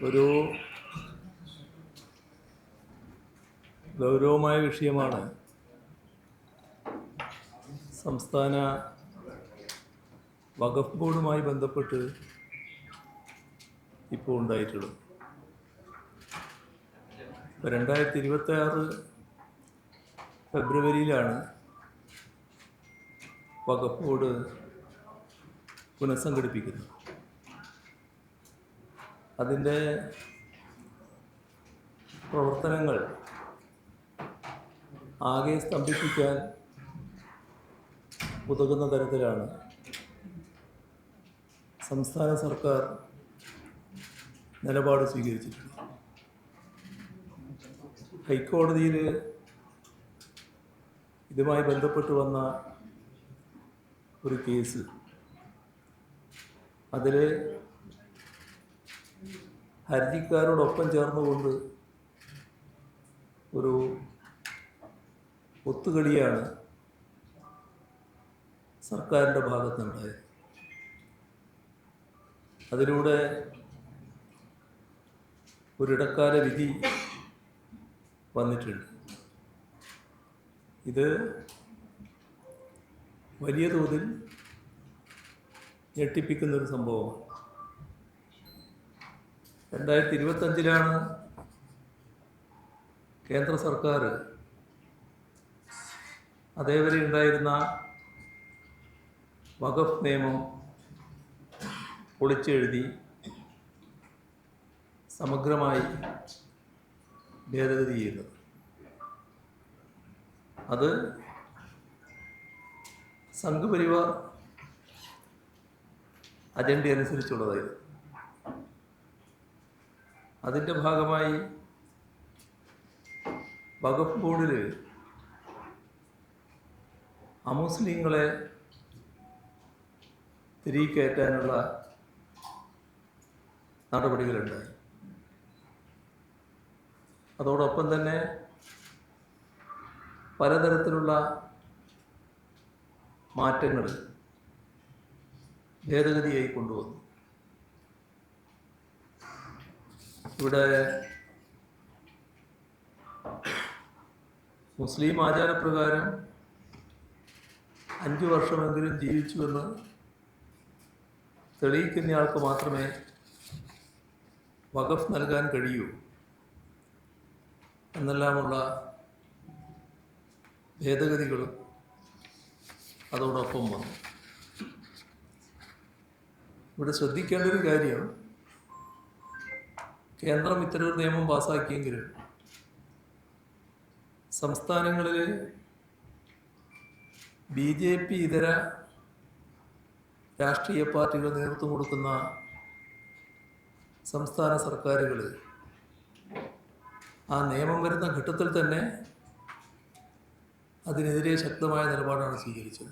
ഒരു ഗൗരവമായ വിഷയമാണ് സംസ്ഥാന വഖഫ് ബോർഡുമായി ബന്ധപ്പെട്ട് ഇപ്പോൾ ഉണ്ടായിട്ടുള്ളത്. 2026 ഫെബ്രുവരിയിലാണ് വഖഫ് ബോർഡ് പുനഃസംഘടിപ്പിക്കുന്നത്. അതിൻ്റെ പ്രവർത്തനങ്ങൾ ആകെ സ്തംഭിപ്പിക്കാൻ ഉതകുന്ന തരത്തിലാണ് സംസ്ഥാന സർക്കാർ നിലപാട് സ്വീകരിച്ചിട്ടുള്ളത്. ഹൈക്കോടതിയിൽ ഇതുമായി ബന്ധപ്പെട്ട് വന്ന ഒരു കേസ്, അതിൽ ഹർജിക്കാരോടൊപ്പം ചേർന്നുകൊണ്ട് ഒരു ഒത്തുകളിയാണ് സർക്കാരിൻ്റെ ഭാഗത്തുനിന്നുണ്ടായത്. അതിലൂടെ ഒരിടക്കാല വിധി വന്നിട്ടുണ്ട്. ഇത് വലിയ തോതിൽ ഞെട്ടിപ്പിക്കുന്നൊരു സംഭവമാണ്. 2025 കേന്ദ്ര സർക്കാർ അതേവരെ ഉണ്ടായിരുന്ന വഖഫ് നിയമം പൊളിച്ചെഴുതി സമഗ്രമായി ഭേദഗതി ചെയ്യുന്നത്. അത് സംഘപരിവാർ അജണ്ട അനുസരിച്ചുള്ളതായിരുന്നു. അതിൻ്റെ ഭാഗമായി വഖഫ് ബോർഡിൽ അമുസ്ലിങ്ങളെ തിരികെ കയറ്റാനുള്ള നടപടികളുണ്ടായി. അതോടൊപ്പം തന്നെ പലതരത്തിലുള്ള മാറ്റങ്ങൾ ഭേദഗതിയായി കൊണ്ടുവന്നു. ഇവിടെ മുസ്ലിം ആചാരപ്രകാരം 5 വർഷമെങ്കിലും ജീവിച്ചുവെന്ന് തെളിയിക്കുന്നയാൾക്ക് മാത്രമേ വഖഫ് നൽകാൻ കഴിയൂ എന്നെല്ലാമുള്ള ഭേദഗതികളും അതോടൊപ്പം വന്നു. ഇവിടെ ശ്രദ്ധിക്കേണ്ട ഒരു കാര്യം, കേന്ദ്രം ഇത്തരമൊരു നിയമം പാസ്സാക്കിയെങ്കിലും സംസ്ഥാനങ്ങളിൽ BJP ഇതര രാഷ്ട്രീയ പാർട്ടികൾ നേതൃത്വം കൊടുക്കുന്ന സംസ്ഥാന സർക്കാരുകൾ ആ നിയമം വരുന്ന ഘട്ടത്തിൽ തന്നെ അതിനെതിരെ ശക്തമായ നിലപാടാണ് സ്വീകരിച്ചത്.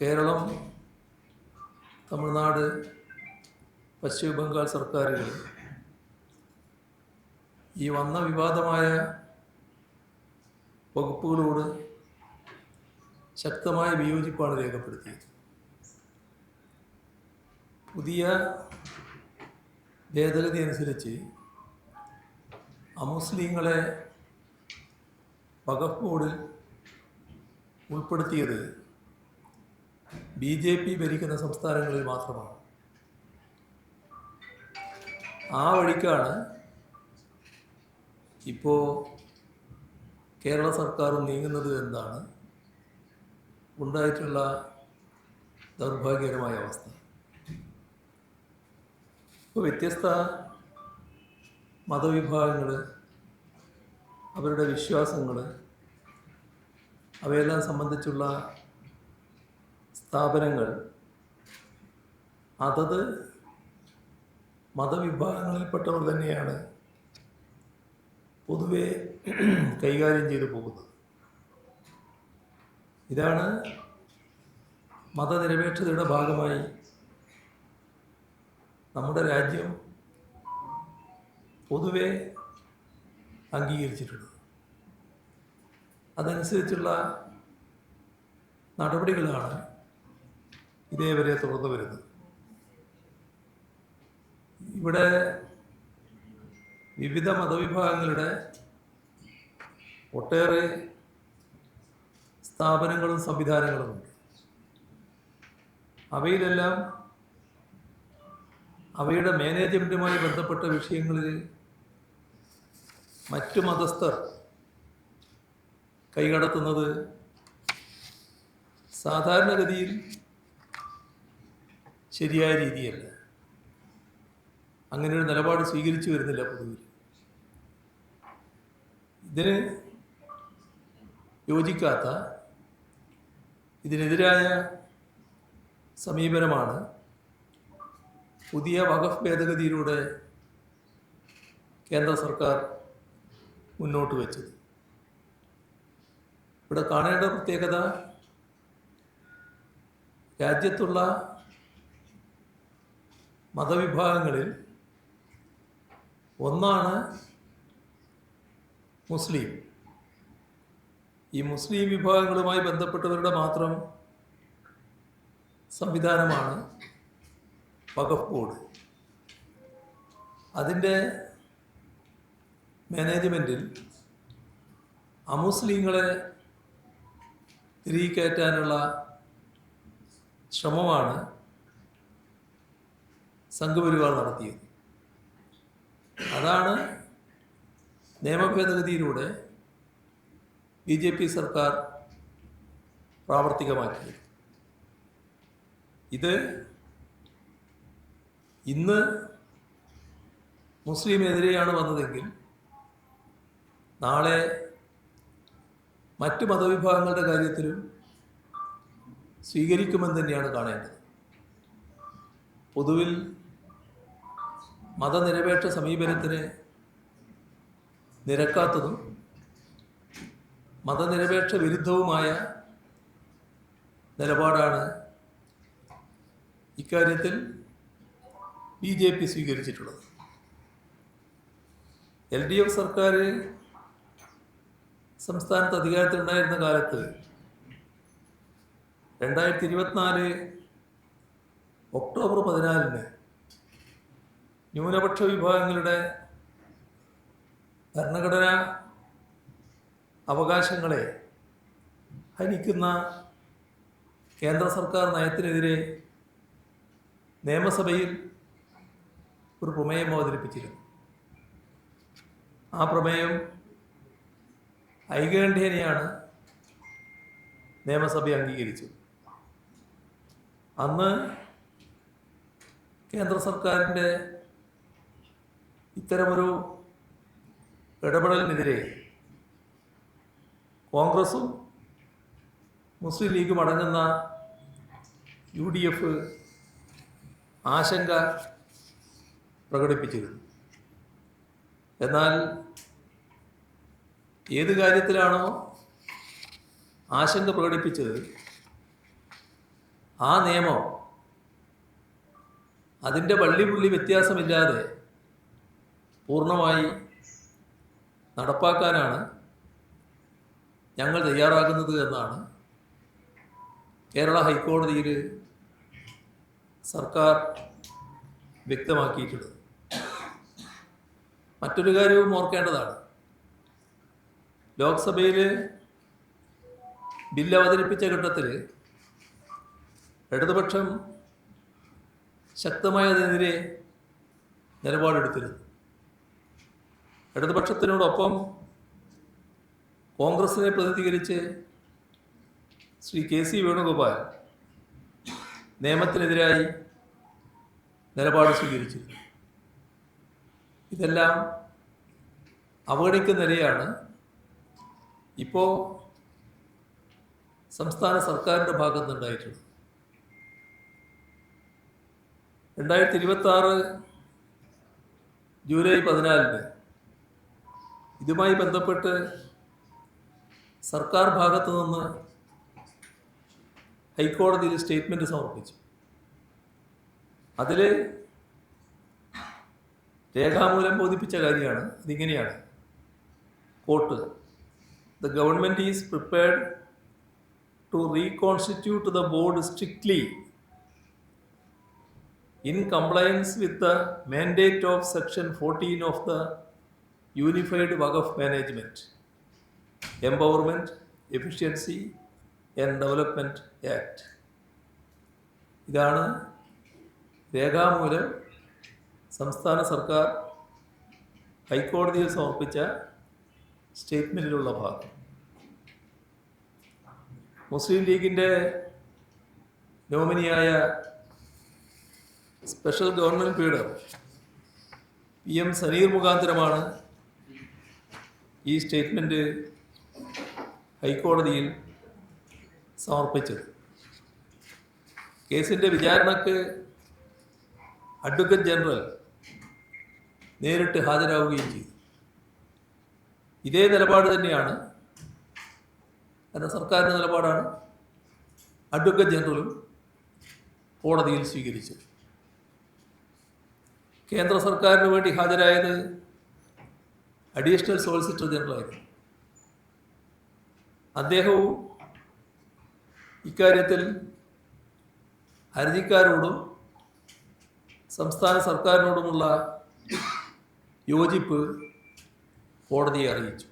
കേരളം, തമിഴ്നാട്, പശ്ചിമ ബംഗാൾ സർക്കാരുകൾ ഈ വന്ന വിവാദമായ വകുപ്പുകളോട് ശക്തമായ വിയോജിപ്പാണ് രേഖപ്പെടുത്തിയത്. പുതിയ ഭേദഗതി അനുസരിച്ച് അമുസ്ലിങ്ങളെ വഖഫ് ബോർഡിൽ ഉൾപ്പെടുത്തിയത് BJP ഭരിക്കുന്ന സംസ്ഥാനങ്ങളിൽ മാത്രമാണ്. ആ വഴിക്കാണ് ഇപ്പോൾ കേരള സർക്കാരും നീങ്ങുന്നത് എന്നാണ് ഉണ്ടായിട്ടുള്ള ദൗർഭാഗ്യകരമായ അവസ്ഥ. ഇപ്പോൾ വ്യത്യസ്ത മതവിഭാഗങ്ങൾ, അവരുടെ വിശ്വാസങ്ങൾ, അവയെല്ലാം സംബന്ധിച്ചുള്ള സ്ഥാപനങ്ങൾ അതത് മതവിഭാഗങ്ങളിൽപ്പെട്ടവർ തന്നെയാണ് പൊതുവെ കൈകാര്യം ചെയ്തു പോകുന്നത്. ഇതാണ് മതനിരപേക്ഷതയുടെ ഭാഗമായി നമ്മുടെ രാജ്യം പൊതുവെ അംഗീകരിച്ചിട്ടുള്ളത്. അതനുസരിച്ചുള്ള നടപടികളാണ് ഇതേവരെ തുടർന്നു വരുന്നത്. ഇവിടെ വിവിധ മതവിഭാഗങ്ങളുടെ ഒട്ടേറെ സ്ഥാപനങ്ങളും സംവിധാനങ്ങളുമുണ്ട്. അവയിലെല്ലാം അവയുടെ മാനേജ്മെൻറ്റുമായി ബന്ധപ്പെട്ട വിഷയങ്ങളിൽ മറ്റു മതസ്ഥർ കൈകടത്തുന്നത് സാധാരണഗതിയിൽ ശരിയായ രീതിയല്ല. അങ്ങനെ ഒരു നിലപാട് സ്വീകരിച്ചു വരുന്നില്ല പൊതുവിൽ. ഇതിന് യോജിക്കാത്ത, ഇതിനെതിരായ സമീപനമാണ് പുതിയ വഖഫ് ഭേദഗതിയിലൂടെ കേന്ദ്ര സർക്കാർ മുന്നോട്ട് വെച്ചത്. ഇവിടെ കാണേണ്ട പ്രത്യേകത, രാജ്യത്തുള്ള മതവിഭാഗങ്ങളിൽ ഒന്നാണ് മുസ്ലിം. ഈ മുസ്ലിം വിഭാഗങ്ങളുമായി ബന്ധപ്പെട്ടവരുടെ മാത്രം സംവിധാനമാണ് വഖഫ് ബോർഡ്. അതിൻ്റെ മാനേജ്മെൻറ്റിൽ അമുസ്ലിങ്ങളെ തിരികെ കയറ്റാനുള്ള ശ്രമമാണ് സംഘപരിവാർ നടത്തിയത്. അതാണ് നിയമഭേദഗതിയിലൂടെ BJP സർക്കാർ പ്രാവർത്തികമാക്കിയത്. ഇത് ഇന്ന് മുസ്ലിമെതിരെയാണ് വന്നതെങ്കിൽ നാളെ മറ്റ് മതവിഭാഗങ്ങളുടെ കാര്യത്തിലും സ്വീകരിക്കുമെന്ന് തന്നെയാണ് കാണേണ്ടത്. പൊതുവിൽ മതനിരപേക്ഷ സമീപനത്തിന് നിരക്കാത്തതും മതനിരപേക്ഷ വിരുദ്ധവുമായ നിലപാടാണ് ഇക്കാര്യത്തിൽ BJP സ്വീകരിച്ചിട്ടുള്ളത്. LDF സർക്കാർ സംസ്ഥാനത്ത് അധികാരത്തിലുണ്ടായിരുന്ന കാലത്ത് 2024 ഒക്ടോബർ 14 ന്യൂനപക്ഷ വിഭാഗങ്ങളുടെ ഭരണഘടനാ അവകാശങ്ങളെ ഹനിക്കുന്ന കേന്ദ്ര സർക്കാർ നയത്തിനെതിരെ നിയമസഭയിൽ ഒരു പ്രമേയം അവതരിപ്പിച്ചിരുന്നു. ആ പ്രമേയം ഐകകണ്ഠ്യേനയാണ് നിയമസഭ അംഗീകരിച്ചത്. അന്ന് കേന്ദ്ര സർക്കാരിൻ്റെ ഇത്തരമൊരു ഇടപെടലിനെതിരെ കോൺഗ്രസും മുസ്ലിം ലീഗും അടങ്ങുന്ന UDF ആശങ്ക പ്രകടിപ്പിച്ചിരുന്നു. എന്നാൽ ഏത് കാര്യത്തിലാണോ ആശങ്ക പ്രകടിപ്പിച്ചത്, ആ നിയമം അതിൻ്റെ വള്ളിപുള്ളി വ്യത്യാസമില്ലാതെ പൂർണ്ണമായി നടപ്പാക്കാനാണ് ഞങ്ങൾ തയ്യാറാകുന്നത് എന്നാണ് കേരള ഹൈക്കോടതിയിൽ സർക്കാർ വ്യക്തമാക്കിയിട്ടുള്ളത്. മറ്റൊരു കാര്യവും ഓർക്കേണ്ടതാണ്. ലോക്സഭയിൽ ബില്ല് അവതരിപ്പിച്ച ഘട്ടത്തിൽ ഇടതുപക്ഷം ശക്തമായ അതിനെതിരെ നിലപാടെടുത്തിരുന്നു. ഇടതുപക്ഷത്തിനോടൊപ്പം കോൺഗ്രസിനെ പ്രതിനിധീകരിച്ച് ശ്രീ KC വേണുഗോപാൽ നിയമത്തിനെതിരായി നിലപാട് സ്വീകരിച്ചിരുന്നു. ഇതെല്ലാം അവഗണിക്കുന്ന നിലയാണ് ഇപ്പോൾ സംസ്ഥാന സർക്കാരിൻ്റെ ഭാഗത്തുനിന്നുണ്ടായിട്ടുള്ളത്. 2026 ജൂലൈ 14 ഇതുമായി ബന്ധപ്പെട്ട് സർക്കാർ ഭാഗത്തു നിന്ന് ഹൈക്കോടതിയിൽ സ്റ്റേറ്റ്മെൻറ്റ് സമർപ്പിച്ചു. അതിൽ രേഖാമൂലം ബോധിപ്പിച്ച കാര്യമാണ് ഇതിങ്ങനെയാണ്. Quote: "The government is prepared to reconstitute the board strictly in compliance with the mandate of Section 14 of the Unified Waqf Management, Empowerment, Efficiency and Development Act. ഇതാണ് രേഖാമൂലം സംസ്ഥാന സർക്കാർ ഹൈക്കോടതിയിൽ സമർപ്പിച്ച സ്റ്റേറ്റ്മെൻറ്റിലുള്ള ഭാഗം. മുസ്ലിം ലീഗിൻ്റെ നോമിനിയായ special government leader PM Saneer മുഖാന്തരമാണ് ഈ സ്റ്റേറ്റ്മെൻറ്റ് ഹൈക്കോടതിയിൽ സമർപ്പിച്ചത്. കേസിൻ്റെ വിചാരണക്ക് അഡ്വക്കേറ്റ് ജനറൽ നേരിട്ട് ഹാജരാവുകയും ചെയ്തു. ഇതേ നിലപാട് തന്നെയാണ്, കാരണം സർക്കാരിൻ്റെ നിലപാടാണ് അഡ്വക്കേറ്റ് ജനറലും കോടതിയിൽ സ്വീകരിച്ചത്. കേന്ദ്ര സർക്കാരിന് വേണ്ടി ഹാജരായത് അഡീഷണൽ സോളിസിറ്റർ ജനറലായിരുന്നു. അദ്ദേഹവും ഇക്കാര്യത്തിൽ ഹർജിക്കാരോടും സംസ്ഥാന സർക്കാരിനോടുമുള്ള യോജിപ്പ് കോടതിയെ അറിയിച്ചു.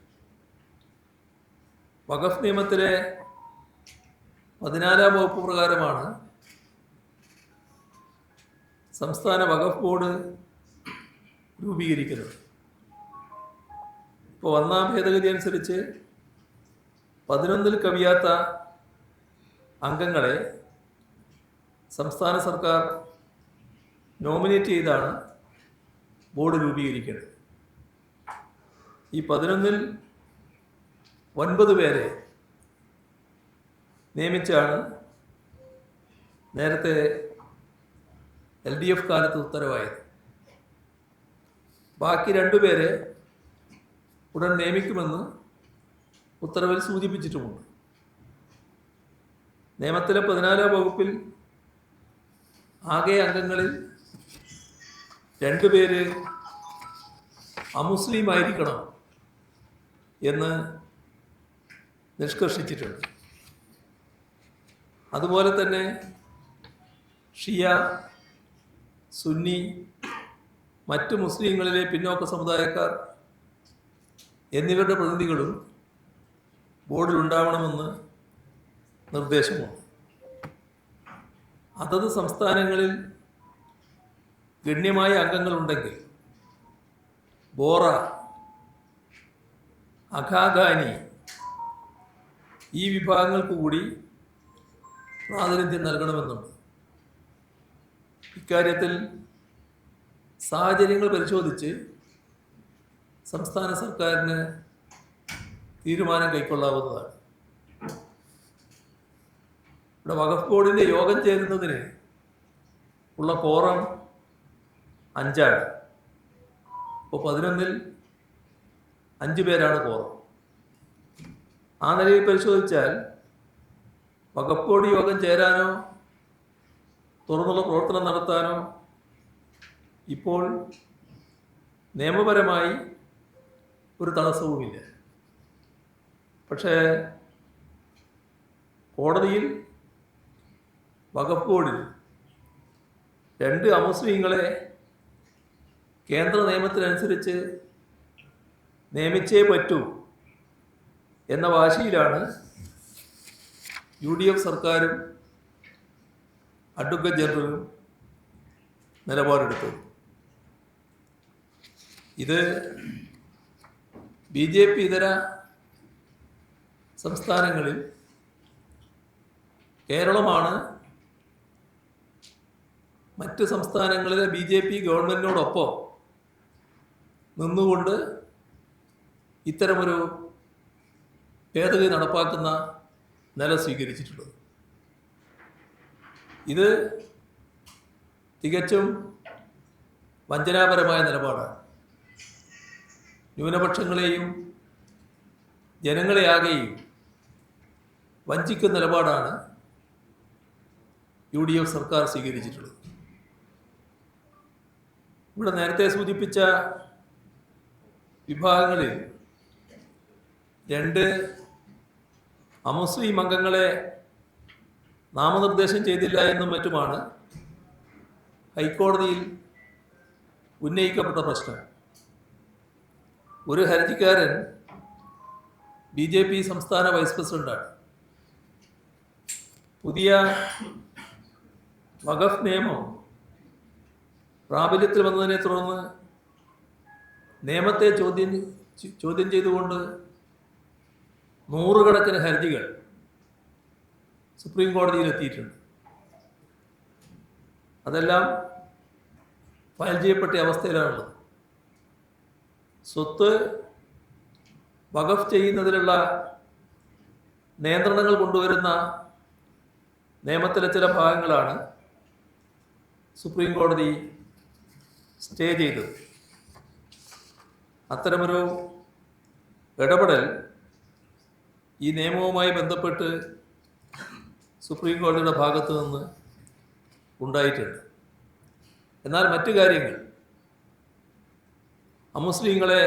വഖഫ് നിയമത്തിലെ 14-ാം വകുപ്പ് പ്രകാരമാണ് സംസ്ഥാന വഖഫ് ബോർഡ് രൂപീകരിക്കുന്നത്. ഇപ്പോൾ 1-ാം ഭേദഗതി അനുസരിച്ച് 11-ൽ കവിയാത്ത അംഗങ്ങളെ സംസ്ഥാന സർക്കാർ നോമിനേറ്റ് ചെയ്താണ് ബോർഡ് രൂപീകരിക്കേണ്ടത്. ഈ 11-ൽ 9 പേരെ നിയമിച്ചാണ് നേരത്തെ LDF കാലത്ത് ഉത്തരവായത്. ബാക്കി 2 പേരെ ഉടൻ നിയമിക്കുമെന്ന് ഉത്തരവിൽ സൂചിപ്പിച്ചിട്ടുമുണ്ട്. നിയമത്തിലെ 14-ാം വകുപ്പിൽ ആകെ അംഗങ്ങളിൽ 2 പേര് അമുസ്ലിം ആയിരിക്കണം എന്ന് നിഷ്കർഷിച്ചിട്ടുണ്ട്. അതുപോലെ തന്നെ ഷിയ, സുന്നി, മറ്റു മുസ്ലിങ്ങളിലെ പിന്നോക്ക സമുദായക്കാർ എന്നിവരുടെ പ്രതിനിധികളും ബോർഡിൽ ഉണ്ടാവണമെന്ന് നിർദ്ദേശമുണ്ട്. അതത് സംസ്ഥാനങ്ങളിൽ ഗണ്യമായ അംഗങ്ങളുണ്ടെങ്കിൽ ബോറ, അഖാഖാനി ഈ വിഭാഗങ്ങൾക്ക് കൂടി പ്രാതിനിധ്യം നൽകണമെന്നുണ്ട്. ഇക്കാര്യത്തിൽ സാഹചര്യങ്ങൾ പരിശോധിച്ച് സംസ്ഥാന സർക്കാരിന് തീരുമാനം കൈക്കൊള്ളാവുന്നതാണ്. ഇവിടെ വഖഫ് ബോർഡിൻ്റെ യോഗം ചേരുന്നതിന് ഉള്ള കോറം 5 ഇപ്പോൾ 11-ൽ 5 പേരാണ് കോറം. ആ നിലയിൽ പരിശോധിച്ചാൽ വഖഫ് ബോർഡ് യോഗം ചേരാനോ തുറന്നുള്ള പ്രവർത്തനം നടത്താനോ ഇപ്പോൾ നിയമപരമായി ഒരു തടസ്സവുമില്ല. പക്ഷേ കോടതിയിൽ വഖഫ് ബോർഡിൽ 2 അമുസ്ലിങ്ങളെ കേന്ദ്ര നിയമത്തിനനുസരിച്ച് നിയമിച്ചേ പറ്റൂ എന്ന വാശിയിലാണ് UDF സർക്കാരും അഡ്വക്കേറ്റ് ജനറലും നിലപാടെടുത്തത്. ഇത് BJP ഇതര സംസ്ഥാനങ്ങളിൽ കേരളമാണ് മറ്റ് സംസ്ഥാനങ്ങളിലെ BJP ഗവൺമെൻറ്റിനോടൊപ്പം നിന്നുകൊണ്ട് ഇത്തരമൊരു ഭേദഗതി നടപ്പാക്കുന്ന നില സ്വീകരിച്ചിട്ടുള്ളത്. ഇത് തികച്ചും വഞ്ചനാപരമായ നിലപാടാണ്. ന്യൂനപക്ഷങ്ങളെയും ജനങ്ങളെയാകെയും വഞ്ചിക്കുന്ന നിലപാടാണ് UDF സർക്കാർ സ്വീകരിച്ചിട്ടുള്ളത്. ഇവിടെ നേരത്തെ സൂചിപ്പിച്ച വിഭാഗങ്ങളിൽ 2 അമുസ്ലിം അംഗങ്ങളെ നാമനിർദ്ദേശം ചെയ്തില്ല എന്നും മറ്റുമാണ് ഹൈക്കോടതിയിൽ ഉന്നയിക്കപ്പെട്ട പ്രശ്നം. ഒരു ഹർജിക്കാരൻ BJP സംസ്ഥാന വൈസ് പ്രസിഡന്റാണ്. പുതിയ വഖഫ് നിയമം പ്രാബല്യത്തിൽ വന്നതിനെ തുടർന്ന് നിയമത്തെ ചോദ്യം ചെയ്തുകൊണ്ട് നൂറുകണക്കിന് ഹർജികൾ സുപ്രീം കോടതിയിൽ എത്തിയിട്ടുണ്ട്. അതെല്ലാം ഫയൽ ചെയ്യപ്പെട്ട അവസ്ഥയിലാണുള്ളത്. സ്വത്ത് വഖഫ് ചെയ്യുന്നതിലുള്ള നിയന്ത്രണങ്ങൾ കൊണ്ടുവരുന്ന നിയമത്തിലെ ചില ഭാഗങ്ങളാണ് സുപ്രീം കോടതി സ്റ്റേ ചെയ്തത്. അത്തരമൊരു ഇടപെടൽ ഈ നിയമവുമായി ബന്ധപ്പെട്ട് സുപ്രീം കോടതിയുടെ ഭാഗത്തു നിന്ന് ഉണ്ടായിട്ടുണ്ട്. എന്നാൽ മറ്റു കാര്യങ്ങൾ, അമുസ്ലിങ്ങളെ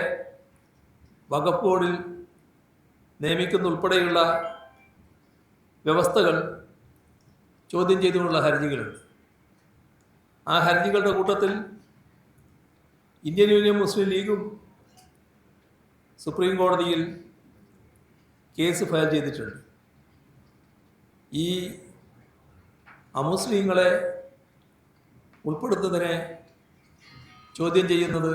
വഖഫ് ബോർഡിൽ നിയമിക്കുന്ന ഉൾപ്പെടെയുള്ള വ്യവസ്ഥകൾ ചോദ്യം ചെയ്തുകൊണ്ടുള്ള ഹർജികളുണ്ട്. ആ ഹർജികളുടെ കൂട്ടത്തിൽ ഇന്ത്യൻ യൂണിയൻ മുസ്ലിം ലീഗും സുപ്രീം കോടതിയിൽ കേസ് ഫയൽ ചെയ്തിട്ടുണ്ട്. ഈ അമുസ്ലിങ്ങളെ ഉൾപ്പെടുത്തുന്നതിനെ ചോദ്യം ചെയ്യുന്നത്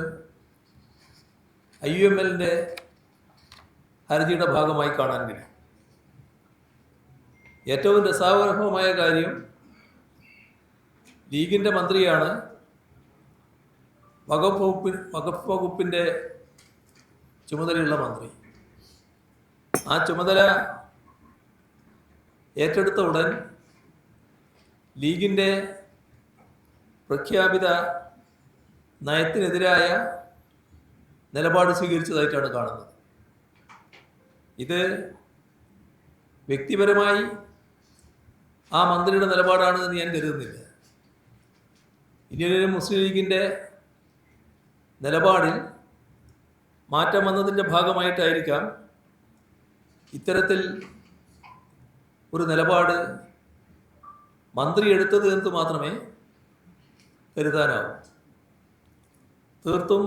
IUMLൻ്റെ ഹർജിയുടെ ഭാഗമായി കാണാൻ കഴിയും. ഏറ്റവും രസാവഹമായ കാര്യം, ലീഗിൻ്റെ മന്ത്രിയാണ് വഖഫ് വകുപ്പിൻ്റെ ചുമതലയുള്ള മന്ത്രി. ആ ചുമതല ഏറ്റെടുത്ത ഉടൻ ലീഗിൻ്റെ പ്രഖ്യാപിത നയത്തിനെതിരായ നിലപാട് സ്വീകരിച്ചതായിട്ടാണ് കാണുന്നത്. ഇത് വ്യക്തിപരമായി ആ മന്ത്രിയുടെ നിലപാടാണ് എന്ന് ഞാൻ കരുതുന്നില്ല. ഇന്ത്യൻ മുസ്ലിം ലീഗിൻ്റെ നിലപാടിൽ മാറ്റം വന്നതിൻ്റെ ഭാഗമായിട്ടായിരിക്കാം ഇത്തരത്തിൽ ഒരു നിലപാട് മന്ത്രി എടുത്തത് എന്ന് മാത്രമേ കരുതാനാവൂ. തീർത്തും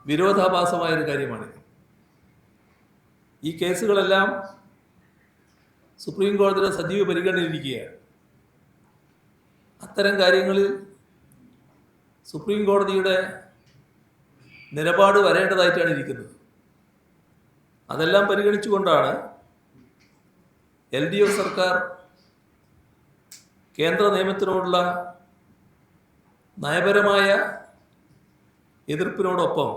വിരോധാഭാസമായൊരു കാര്യമാണിത്. ഈ കേസുകളെല്ലാം സുപ്രീം കോടതിയുടെ സജീവ പരിഗണനയിലിരിക്കുകയാണ്. അത്തരം കാര്യങ്ങളിൽ സുപ്രീം കോടതിയുടെ നിലപാട് വരേണ്ടതായിട്ടാണ് ഇരിക്കുന്നത്. അതെല്ലാം പരിഗണിച്ചുകൊണ്ടാണ് LDF സർക്കാർ കേന്ദ്ര നിയമത്തിനോടുള്ള നയപരമായ എതിർപ്പിനോടൊപ്പം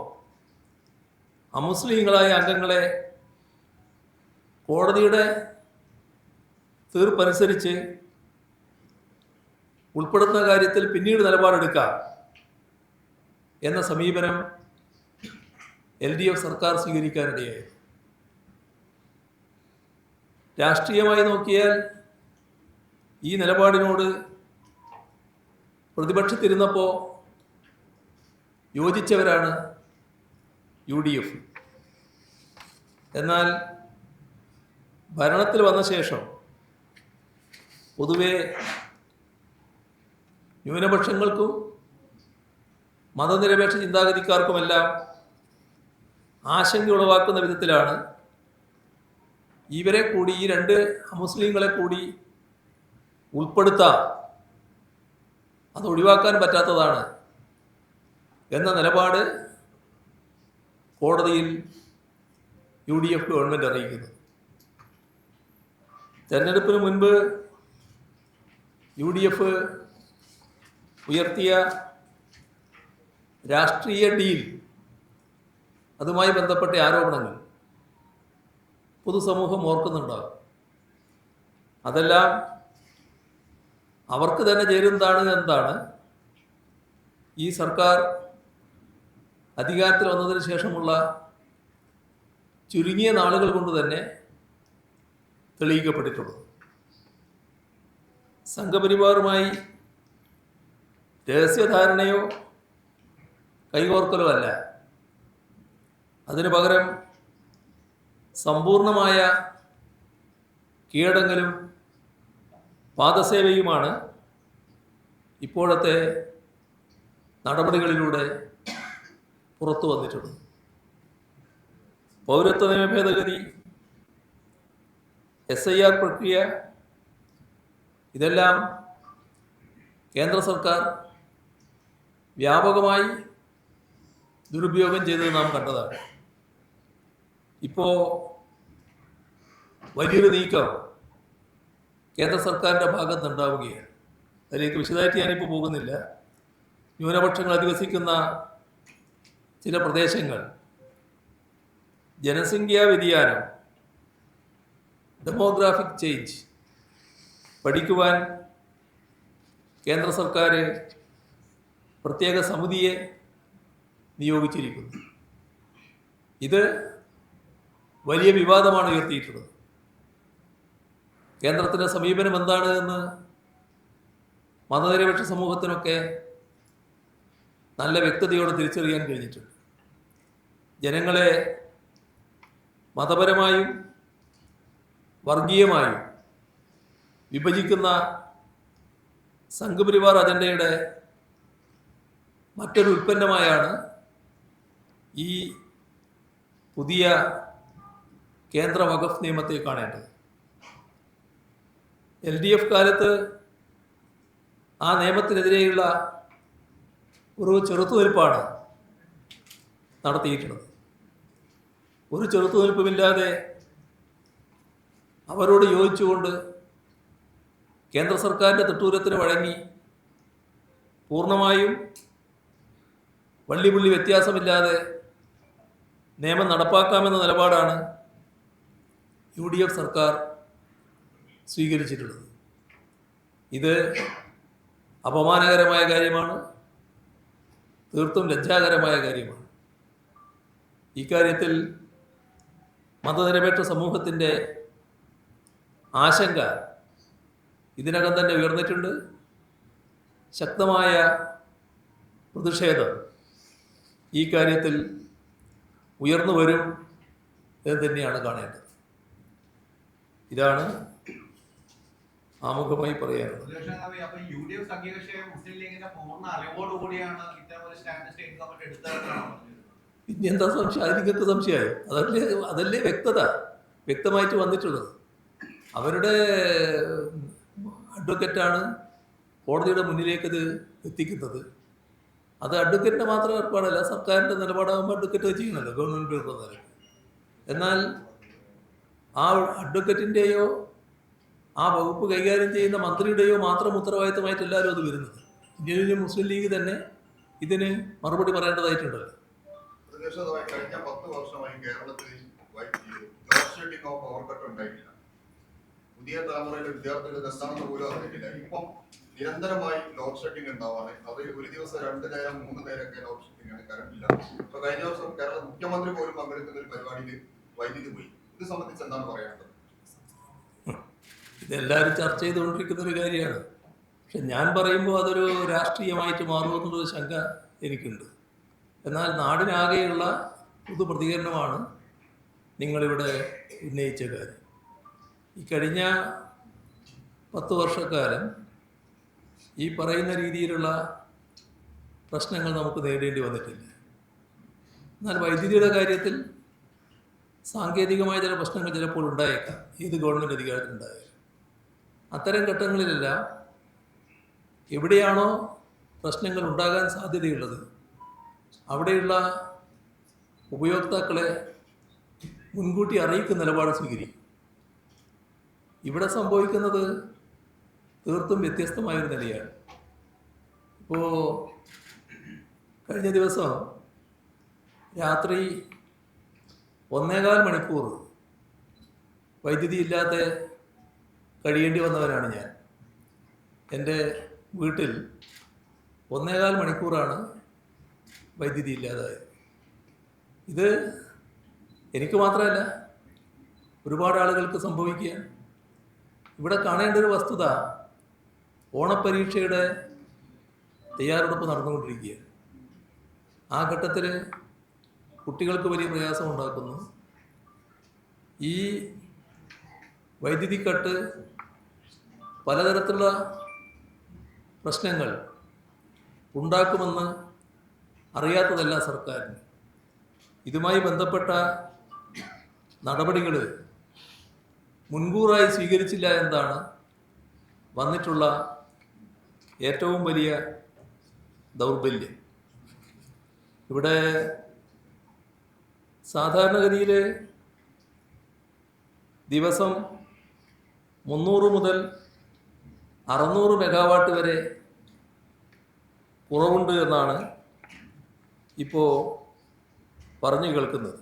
അമുസ്ലിങ്ങളായ അംഗങ്ങളെ കോടതിയുടെ തീർപ്പനുസരിച്ച് ഉൾപ്പെടുത്തുന്ന കാര്യത്തിൽ പിന്നീട് നിലപാടെടുക്കാം എന്ന സമീപനം LDF സർക്കാർ സ്വീകരിക്കാനിടയായി. രാഷ്ട്രീയമായി നോക്കിയാൽ ഈ നിലപാടിനോട് പ്രതിപക്ഷത്തിരുന്നപ്പോൾ യോജിച്ചവരാണ് UDF. എന്നാൽ ഭരണത്തിൽ വന്ന ശേഷം പൊതുവെ ന്യൂനപക്ഷങ്ങൾക്കും മതനിരപേക്ഷ ചിന്താഗതിക്കാർക്കുമെല്ലാം ആശങ്ക ഉളവാക്കുന്ന വിധത്തിലാണ് ഇവരെ കൂടി, ഈ രണ്ട് അമുസ്ലിങ്ങളെ കൂടി ഉൾപ്പെടുത്താം, അത് ഒഴിവാക്കാൻ പറ്റാത്തതാണ് എന്ന നിലപാട് കോടതിയിൽ UDF ഗവൺമെൻറ് അറിയിക്കുന്നു. തെരഞ്ഞെടുപ്പിന് മുൻപ് UDF ഉയർത്തിയ രാഷ്ട്രീയ ഡീൽ, അതുമായി ബന്ധപ്പെട്ട ആരോപണങ്ങൾ പൊതുസമൂഹം ഓർക്കുന്നുണ്ടാകും. അതെല്ലാം അവർക്ക് തന്നെ ചേരുന്നതാണ് എന്നതാണ് ഈ സർക്കാർ അധികാരത്തിൽ വന്നതിന് ശേഷമുള്ള ചുരുങ്ങിയ നാളുകൾ കൊണ്ട് തന്നെ തെളിയിക്കപ്പെട്ടിട്ടുള്ളത്. സംഘപരിവാറുമായി രഹസ്യധാരണയോ കൈകോർക്കലോ അല്ല, അതിനു പകരം സമ്പൂർണമായ കീഴടങ്ങലും പാദസേവയുമാണ് ഇപ്പോഴത്തെ നടപടികളിലൂടെ പുറത്തു വന്നിട്ടുണ്ട്. പൗരത്വ നിയമ ഭേദഗതി, SIR പ്രക്രിയ, ഇതെല്ലാം കേന്ദ്ര സർക്കാർ വ്യാപകമായി ദുരുപയോഗം ചെയ്തത് നാം കണ്ടതാണ്. ഇപ്പോൾ വലിയൊരു നീക്കം കേന്ദ്ര സർക്കാരിൻ്റെ ഭാഗത്തുണ്ടാവുകയാണ്. അതിലേക്ക് വിശദമായിട്ട് ഞാനിപ്പോൾ പോകുന്നില്ല. ന്യൂനപക്ഷങ്ങൾ അധിവസിക്കുന്ന ചില പ്രദേശങ്ങൾ, ജനസംഖ്യാ വ്യതിയാനം, ഡെമോഗ്രാഫിക് ചേഞ്ച് പഠിക്കുവാൻ കേന്ദ്ര സർക്കാർ പ്രത്യേക സമിതിയെ നിയോഗിച്ചിരിക്കുന്നു. ഇത് വലിയ വിവാദമാണ് ഉയർത്തിയിട്ടുള്ളത്. കേന്ദ്രത്തിൻ്റെ സമീപനം എന്താണ് എന്ന് മതനിരപേക്ഷ സമൂഹത്തിനൊക്കെ നല്ല വ്യക്തതയോടെ തിരിച്ചറിയാൻ കഴിഞ്ഞിട്ടുണ്ട്. ജനങ്ങളെ മതപരമായും വർഗീയമായും വിഭജിക്കുന്ന സംഘപരിവാർ അജണ്ടയുടെ മറ്റൊരു ഉൽപ്പന്നമായാണ് ഈ പുതിയ കേന്ദ്ര വഖഫ് നിയമത്തെ കാണേണ്ടത്. LDF കാലത്ത് ആ നിയമത്തിനെതിരെയുള്ള ഒരു ചെറുത്തുനിൽപ്പാണ് നടത്തിയിട്ടുള്ളത്. ഒരു ചെറുത്തുനിൽപ്പുമില്ലാതെ അവരോട് യോജിച്ചുകൊണ്ട് കേന്ദ്ര സർക്കാരിൻ്റെ തിട്ടൂരത്തിന് വഴങ്ങി പൂർണ്ണമായും വള്ളിപുള്ളി വ്യത്യാസമില്ലാതെ നിയമം നടപ്പാക്കാമെന്ന നിലപാടാണ് UDF സർക്കാർ സ്വീകരിച്ചിട്ടുള്ളത്. ഇത് അപമാനകരമായ കാര്യമാണ്, തീർത്തും ലജ്ജാകരമായ കാര്യമാണ്. ഇക്കാര്യത്തിൽ മതനിരപേക്ഷ സമൂഹത്തിൻ്റെ ആശങ്ക ഇതിനകം തന്നെ ഉയർന്നിട്ടുണ്ട്. ശക്തമായ പ്രതിഷേധം ഈ കാര്യത്തിൽ ഉയർന്നു വരും എന്ന് തന്നെയാണ് കാണേണ്ടത്. ഇതാണ് ആമുഖമായി പറയാനുള്ളത്. പിന്നെന്താ സംശയം? അതിനൊക്കെ സംശയമായോ? അതല്ലേ വ്യക്തമായിട്ട് വന്നിട്ടുള്ളത്. അവരുടെ അഡ്വക്കറ്റാണ് കോടതിയുടെ മുന്നിലേക്കത് എത്തിക്കുന്നത്. അത് അഡ്വക്കറ്റിൻ്റെ മാത്രം ഏർപ്പാടല്ല, സർക്കാരിൻ്റെ നിലപാടാകുമ്പോൾ അഡ്വക്കറ്റ് ചെയ്യണമല്ലോ, ഗവൺമെൻറ് പേർക്കൊന്നും. എന്നാൽ ആ അഡ്വക്കറ്റിൻ്റെയോ ആ വകുപ്പ് കൈകാര്യം ചെയ്യുന്ന മന്ത്രിയുടെയോ മാത്രം ഉത്തരവാദിത്തമായിട്ട് എല്ലാവരും അത് വരുന്നത്. ഇന്ത്യൻ യൂണിയൻ മുസ്ലിം ലീഗ് തന്നെ ഇതിന് മറുപടി പറയേണ്ടതായിട്ടുണ്ടല്ലോ. കഴിഞ്ഞ 10 വർഷമായി കേരളത്തിൽ പുതിയ തലമുറയിലെ വിദ്യാർത്ഥികൾക്ക് എന്താണെന്ന് പോലും അറിഞ്ഞിട്ടില്ല. ഇപ്പം നിരന്തരമായി ലോഡ് ഷെഡിങ് ഉണ്ടാവാണ്. അത് ഒരു ദിവസം 2 നേരം 3 നേരമൊക്കെ ലോഡ് ഷെഡിങ് ആണ്, കറണ്ടില്ല. ഇപ്പൊ കഴിഞ്ഞ ദിവസം കേരള മുഖ്യമന്ത്രി പോലും പങ്കെടുക്കുന്ന ഒരു പരിപാടിയിൽ വൈദ്യുതി പോയി. ഇത് സംബന്ധിച്ച് എന്താണ് പറയാനുള്ളത്? ഇതെല്ലാവരും ചർച്ച ചെയ്തുകൊണ്ടിരിക്കുന്ന ഒരു കാര്യമാണ്. പക്ഷെ ഞാൻ പറയുമ്പോൾ അതൊരു രാഷ്ട്രീയമായിട്ട് മാറുമെന്നുള്ളൊരു ശങ്ക എനിക്കുണ്ട്. എന്നാൽ നാടിനാകെയുള്ള പൊതു പ്രതികരണമാണ് നിങ്ങളിവിടെ ഉന്നയിച്ച കാര്യം. ഈ കഴിഞ്ഞ 10 വർഷക്കാലം ഈ പറയുന്ന രീതിയിലുള്ള പ്രശ്നങ്ങൾ നമുക്ക് നേരിടേണ്ടി വന്നിട്ടില്ല. എന്നാൽ വൈദ്യുതിയുടെ കാര്യത്തിൽ സാങ്കേതികമായ ചില പ്രശ്നങ്ങൾ ചിലപ്പോൾ ഉണ്ടായേക്കാം, ഏത് ഗവൺമെൻറ് അധികാരത്തിലുണ്ടായേക്കാം. അത്തരം ഘട്ടങ്ങളിലെല്ലാം എവിടെയാണോ പ്രശ്നങ്ങൾ ഉണ്ടാകാൻ സാധ്യതയുള്ളത് അവിടെയുള്ള ഉപയോക്താക്കളെ മുൻകൂട്ടി അറിയിക്കുന്ന നിലപാട് സ്വീകരിക്കും. ഇവിടെ സംഭവിക്കുന്നത് തീർത്തും വ്യത്യസ്തമായൊരു നിലയാണ്. ഇപ്പോൾ കഴിഞ്ഞ ദിവസം രാത്രി 1.25 മണിക്കൂർ വൈദ്യുതി ഇല്ലാതെ കഴിയേണ്ടി വന്നവനാണ് ഞാൻ. എൻ്റെ വീട്ടിൽ 1.25 മണിക്കൂറാണ് വൈദ്യുതി ഇല്ലാതായത്. ഇത് എനിക്ക് മാത്രമല്ല, ഒരുപാട് ആളുകൾക്ക് സംഭവിക്കുകയാണ്. ഇവിടെ കാണേണ്ട ഒരു വസ്തുത, ഓണപ്പരീക്ഷയുടെ തയ്യാറെടുപ്പ് നടന്നുകൊണ്ടിരിക്കുകയാണ്. ആ ഘട്ടത്തിൽ കുട്ടികൾക്ക് വലിയ പ്രയാസം ഉണ്ടാക്കുന്നു. ഈ വൈദ്യുതി കട്ട് പലതരത്തിലുള്ള പ്രശ്നങ്ങൾ ഉണ്ടാക്കുമെന്ന് അറിയാത്തതല്ല സർക്കാരിന്. ഇതുമായി ബന്ധപ്പെട്ട നടപടികൾ മുൻകൂറായി സ്വീകരിച്ചില്ല എന്നതാണ് വന്നിട്ടുള്ള ഏറ്റവും വലിയ ദൗർബല്യം. ഇവിടെ സാധാരണഗതിയിൽ ദിവസം 300 മുതൽ 600 മെഗാവാട്ട് വരെ കുറവുണ്ട് എന്നാണ് ഇപ്പോൾ പറഞ്ഞു കേൾക്കുന്നത്.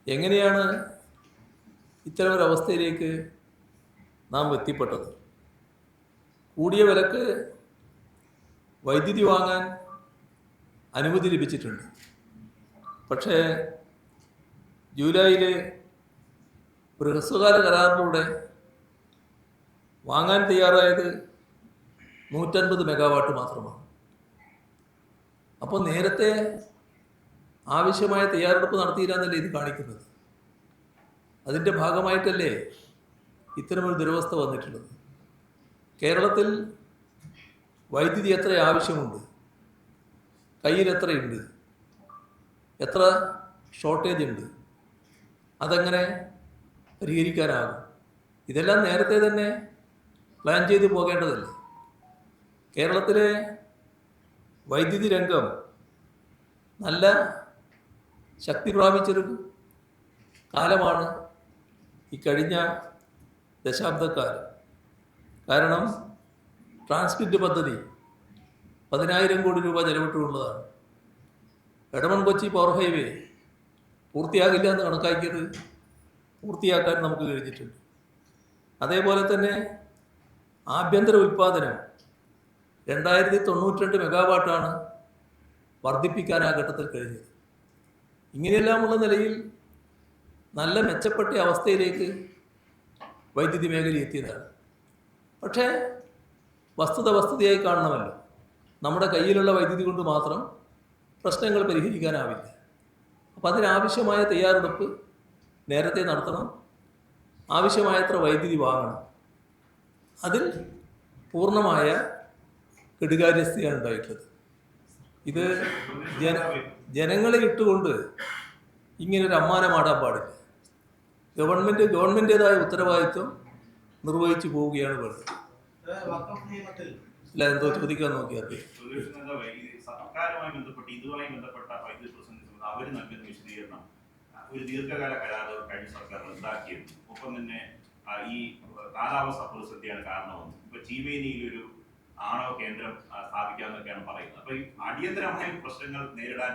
എങ്ങനെയാണ് ഇത്തരമൊരവസ്ഥയിലേക്ക് നാം എത്തിപ്പെട്ടത്? കൂടിയ വിലക്ക് വൈദ്യുതി വാങ്ങാൻ അനുമതി ലഭിച്ചിട്ടുണ്ട്. പക്ഷേ ജൂലൈയിൽ ഒരു ഹ്രസ്വകാല കരാറിലൂടെ വാങ്ങാൻ തയ്യാറായത് 150 മെഗാവാട്ട് മാത്രമാണ്. അപ്പോൾ നേരത്തെ ആവശ്യമായ തയ്യാറെടുപ്പ് നടത്തിയില്ല എന്നല്ലേ ഇത് കാണിക്കുന്നത്? അതിൻ്റെ ഭാഗമായിട്ടല്ലേ ഇത്തരമൊരു ദുരവസ്ഥ വന്നിട്ടുള്ളത്? കേരളത്തിൽ വൈദ്യുതി എത്ര ആവശ്യമുണ്ട്, കയ്യിൽ എത്രയുണ്ട്, എത്ര ഷോർട്ടേജ് ഉണ്ട്, അതെങ്ങനെ പരിഹരിക്കാനാകും? ഇതെല്ലാം നേരത്തെ തന്നെ പ്ലാൻ ചെയ്ത് പോകേണ്ടതല്ലേ? കേരളത്തിലെ വൈദ്യുതി രംഗം നല്ല ശക്തി പ്രാപിച്ചൊരു കാലമാണ് ഈ കഴിഞ്ഞ ദശാബ്ദക്കാലം. കാരണം ട്രാൻസ്മിറ്റ് പദ്ധതി 10,000 കോടി രൂപ ചെലവിട്ടുള്ളതാണ്. എടമൺ കൊച്ചി പവർ ഹൈവേ പൂർത്തിയാകില്ല എന്ന് കണക്കാക്കിയത് പൂർത്തിയാക്കാൻ നമുക്ക് കഴിഞ്ഞിട്ടുണ്ട്. അതേപോലെ തന്നെ ആഭ്യന്തര ഉൽപ്പാദനം 2092 മെഗാവാട്ടാണ് വർദ്ധിപ്പിക്കാൻ ആ ഘട്ടത്തിൽ കഴിഞ്ഞത്. ഇങ്ങനെയെല്ലാമുള്ള നിലയിൽ നല്ല മെച്ചപ്പെട്ട അവസ്ഥയിലേക്ക് വൈദ്യുതി മേഖല എത്തിയതാണ്. പക്ഷേ വസ്തുതയായി കാണണമല്ലോ. നമ്മുടെ കയ്യിലുള്ള വൈദ്യുതി കൊണ്ട് മാത്രം പ്രശ്നങ്ങൾ പരിഹരിക്കാനാവില്ല. അപ്പം അതിനാവശ്യമായ തയ്യാറെടുപ്പ് നേരത്തെ നടത്തണം, ആവശ്യമായത്ര വൈദ്യുതി വാങ്ങണം. അതിൽ പൂർണ്ണമായ കെടുകാര്യസ്ഥയാണ് ഉണ്ടായിട്ടുള്ളത്. ഇത് ജനങ്ങളെ ഇട്ടുകൊണ്ട് ഇങ്ങനൊരു അമ്മാനമാടാൻ പാടില്ല. ഗവൺമെൻറ്റേതായ ഉത്തരവാദിത്വം നിർവഹിച്ചു പോവുകയാണ് വേണ്ടത്. അല്ല, എന്തോ ചോദിക്കാൻ നോക്കിയാൽ സർക്കാരുമായി ബന്ധപ്പെട്ട് ഇതുമായി ബന്ധപ്പെട്ട വൈദ്യുതി പ്രതിസന്ധി അവർ നൽകുന്ന വിശദീകരണം ഒരു ദീർഘകാല കരാർ കഴിഞ്ഞ സർക്കാർ റദ്ദാക്കിയിരുന്നു. ഒപ്പം തന്നെ ഈ കാലാവസ്ഥ പ്രതിസന്ധിയാണ് കാരണമെന്ന്. ഇപ്പൊ ചീമേനിയിൽ ഒരു ആണവ കേന്ദ്രം സ്ഥാപിക്കാമെന്നൊക്കെയാണ് പറയുന്നത്. അപ്പൊ ഈ അടിയന്തരമായ പ്രശ്നങ്ങൾ നേരിടാൻ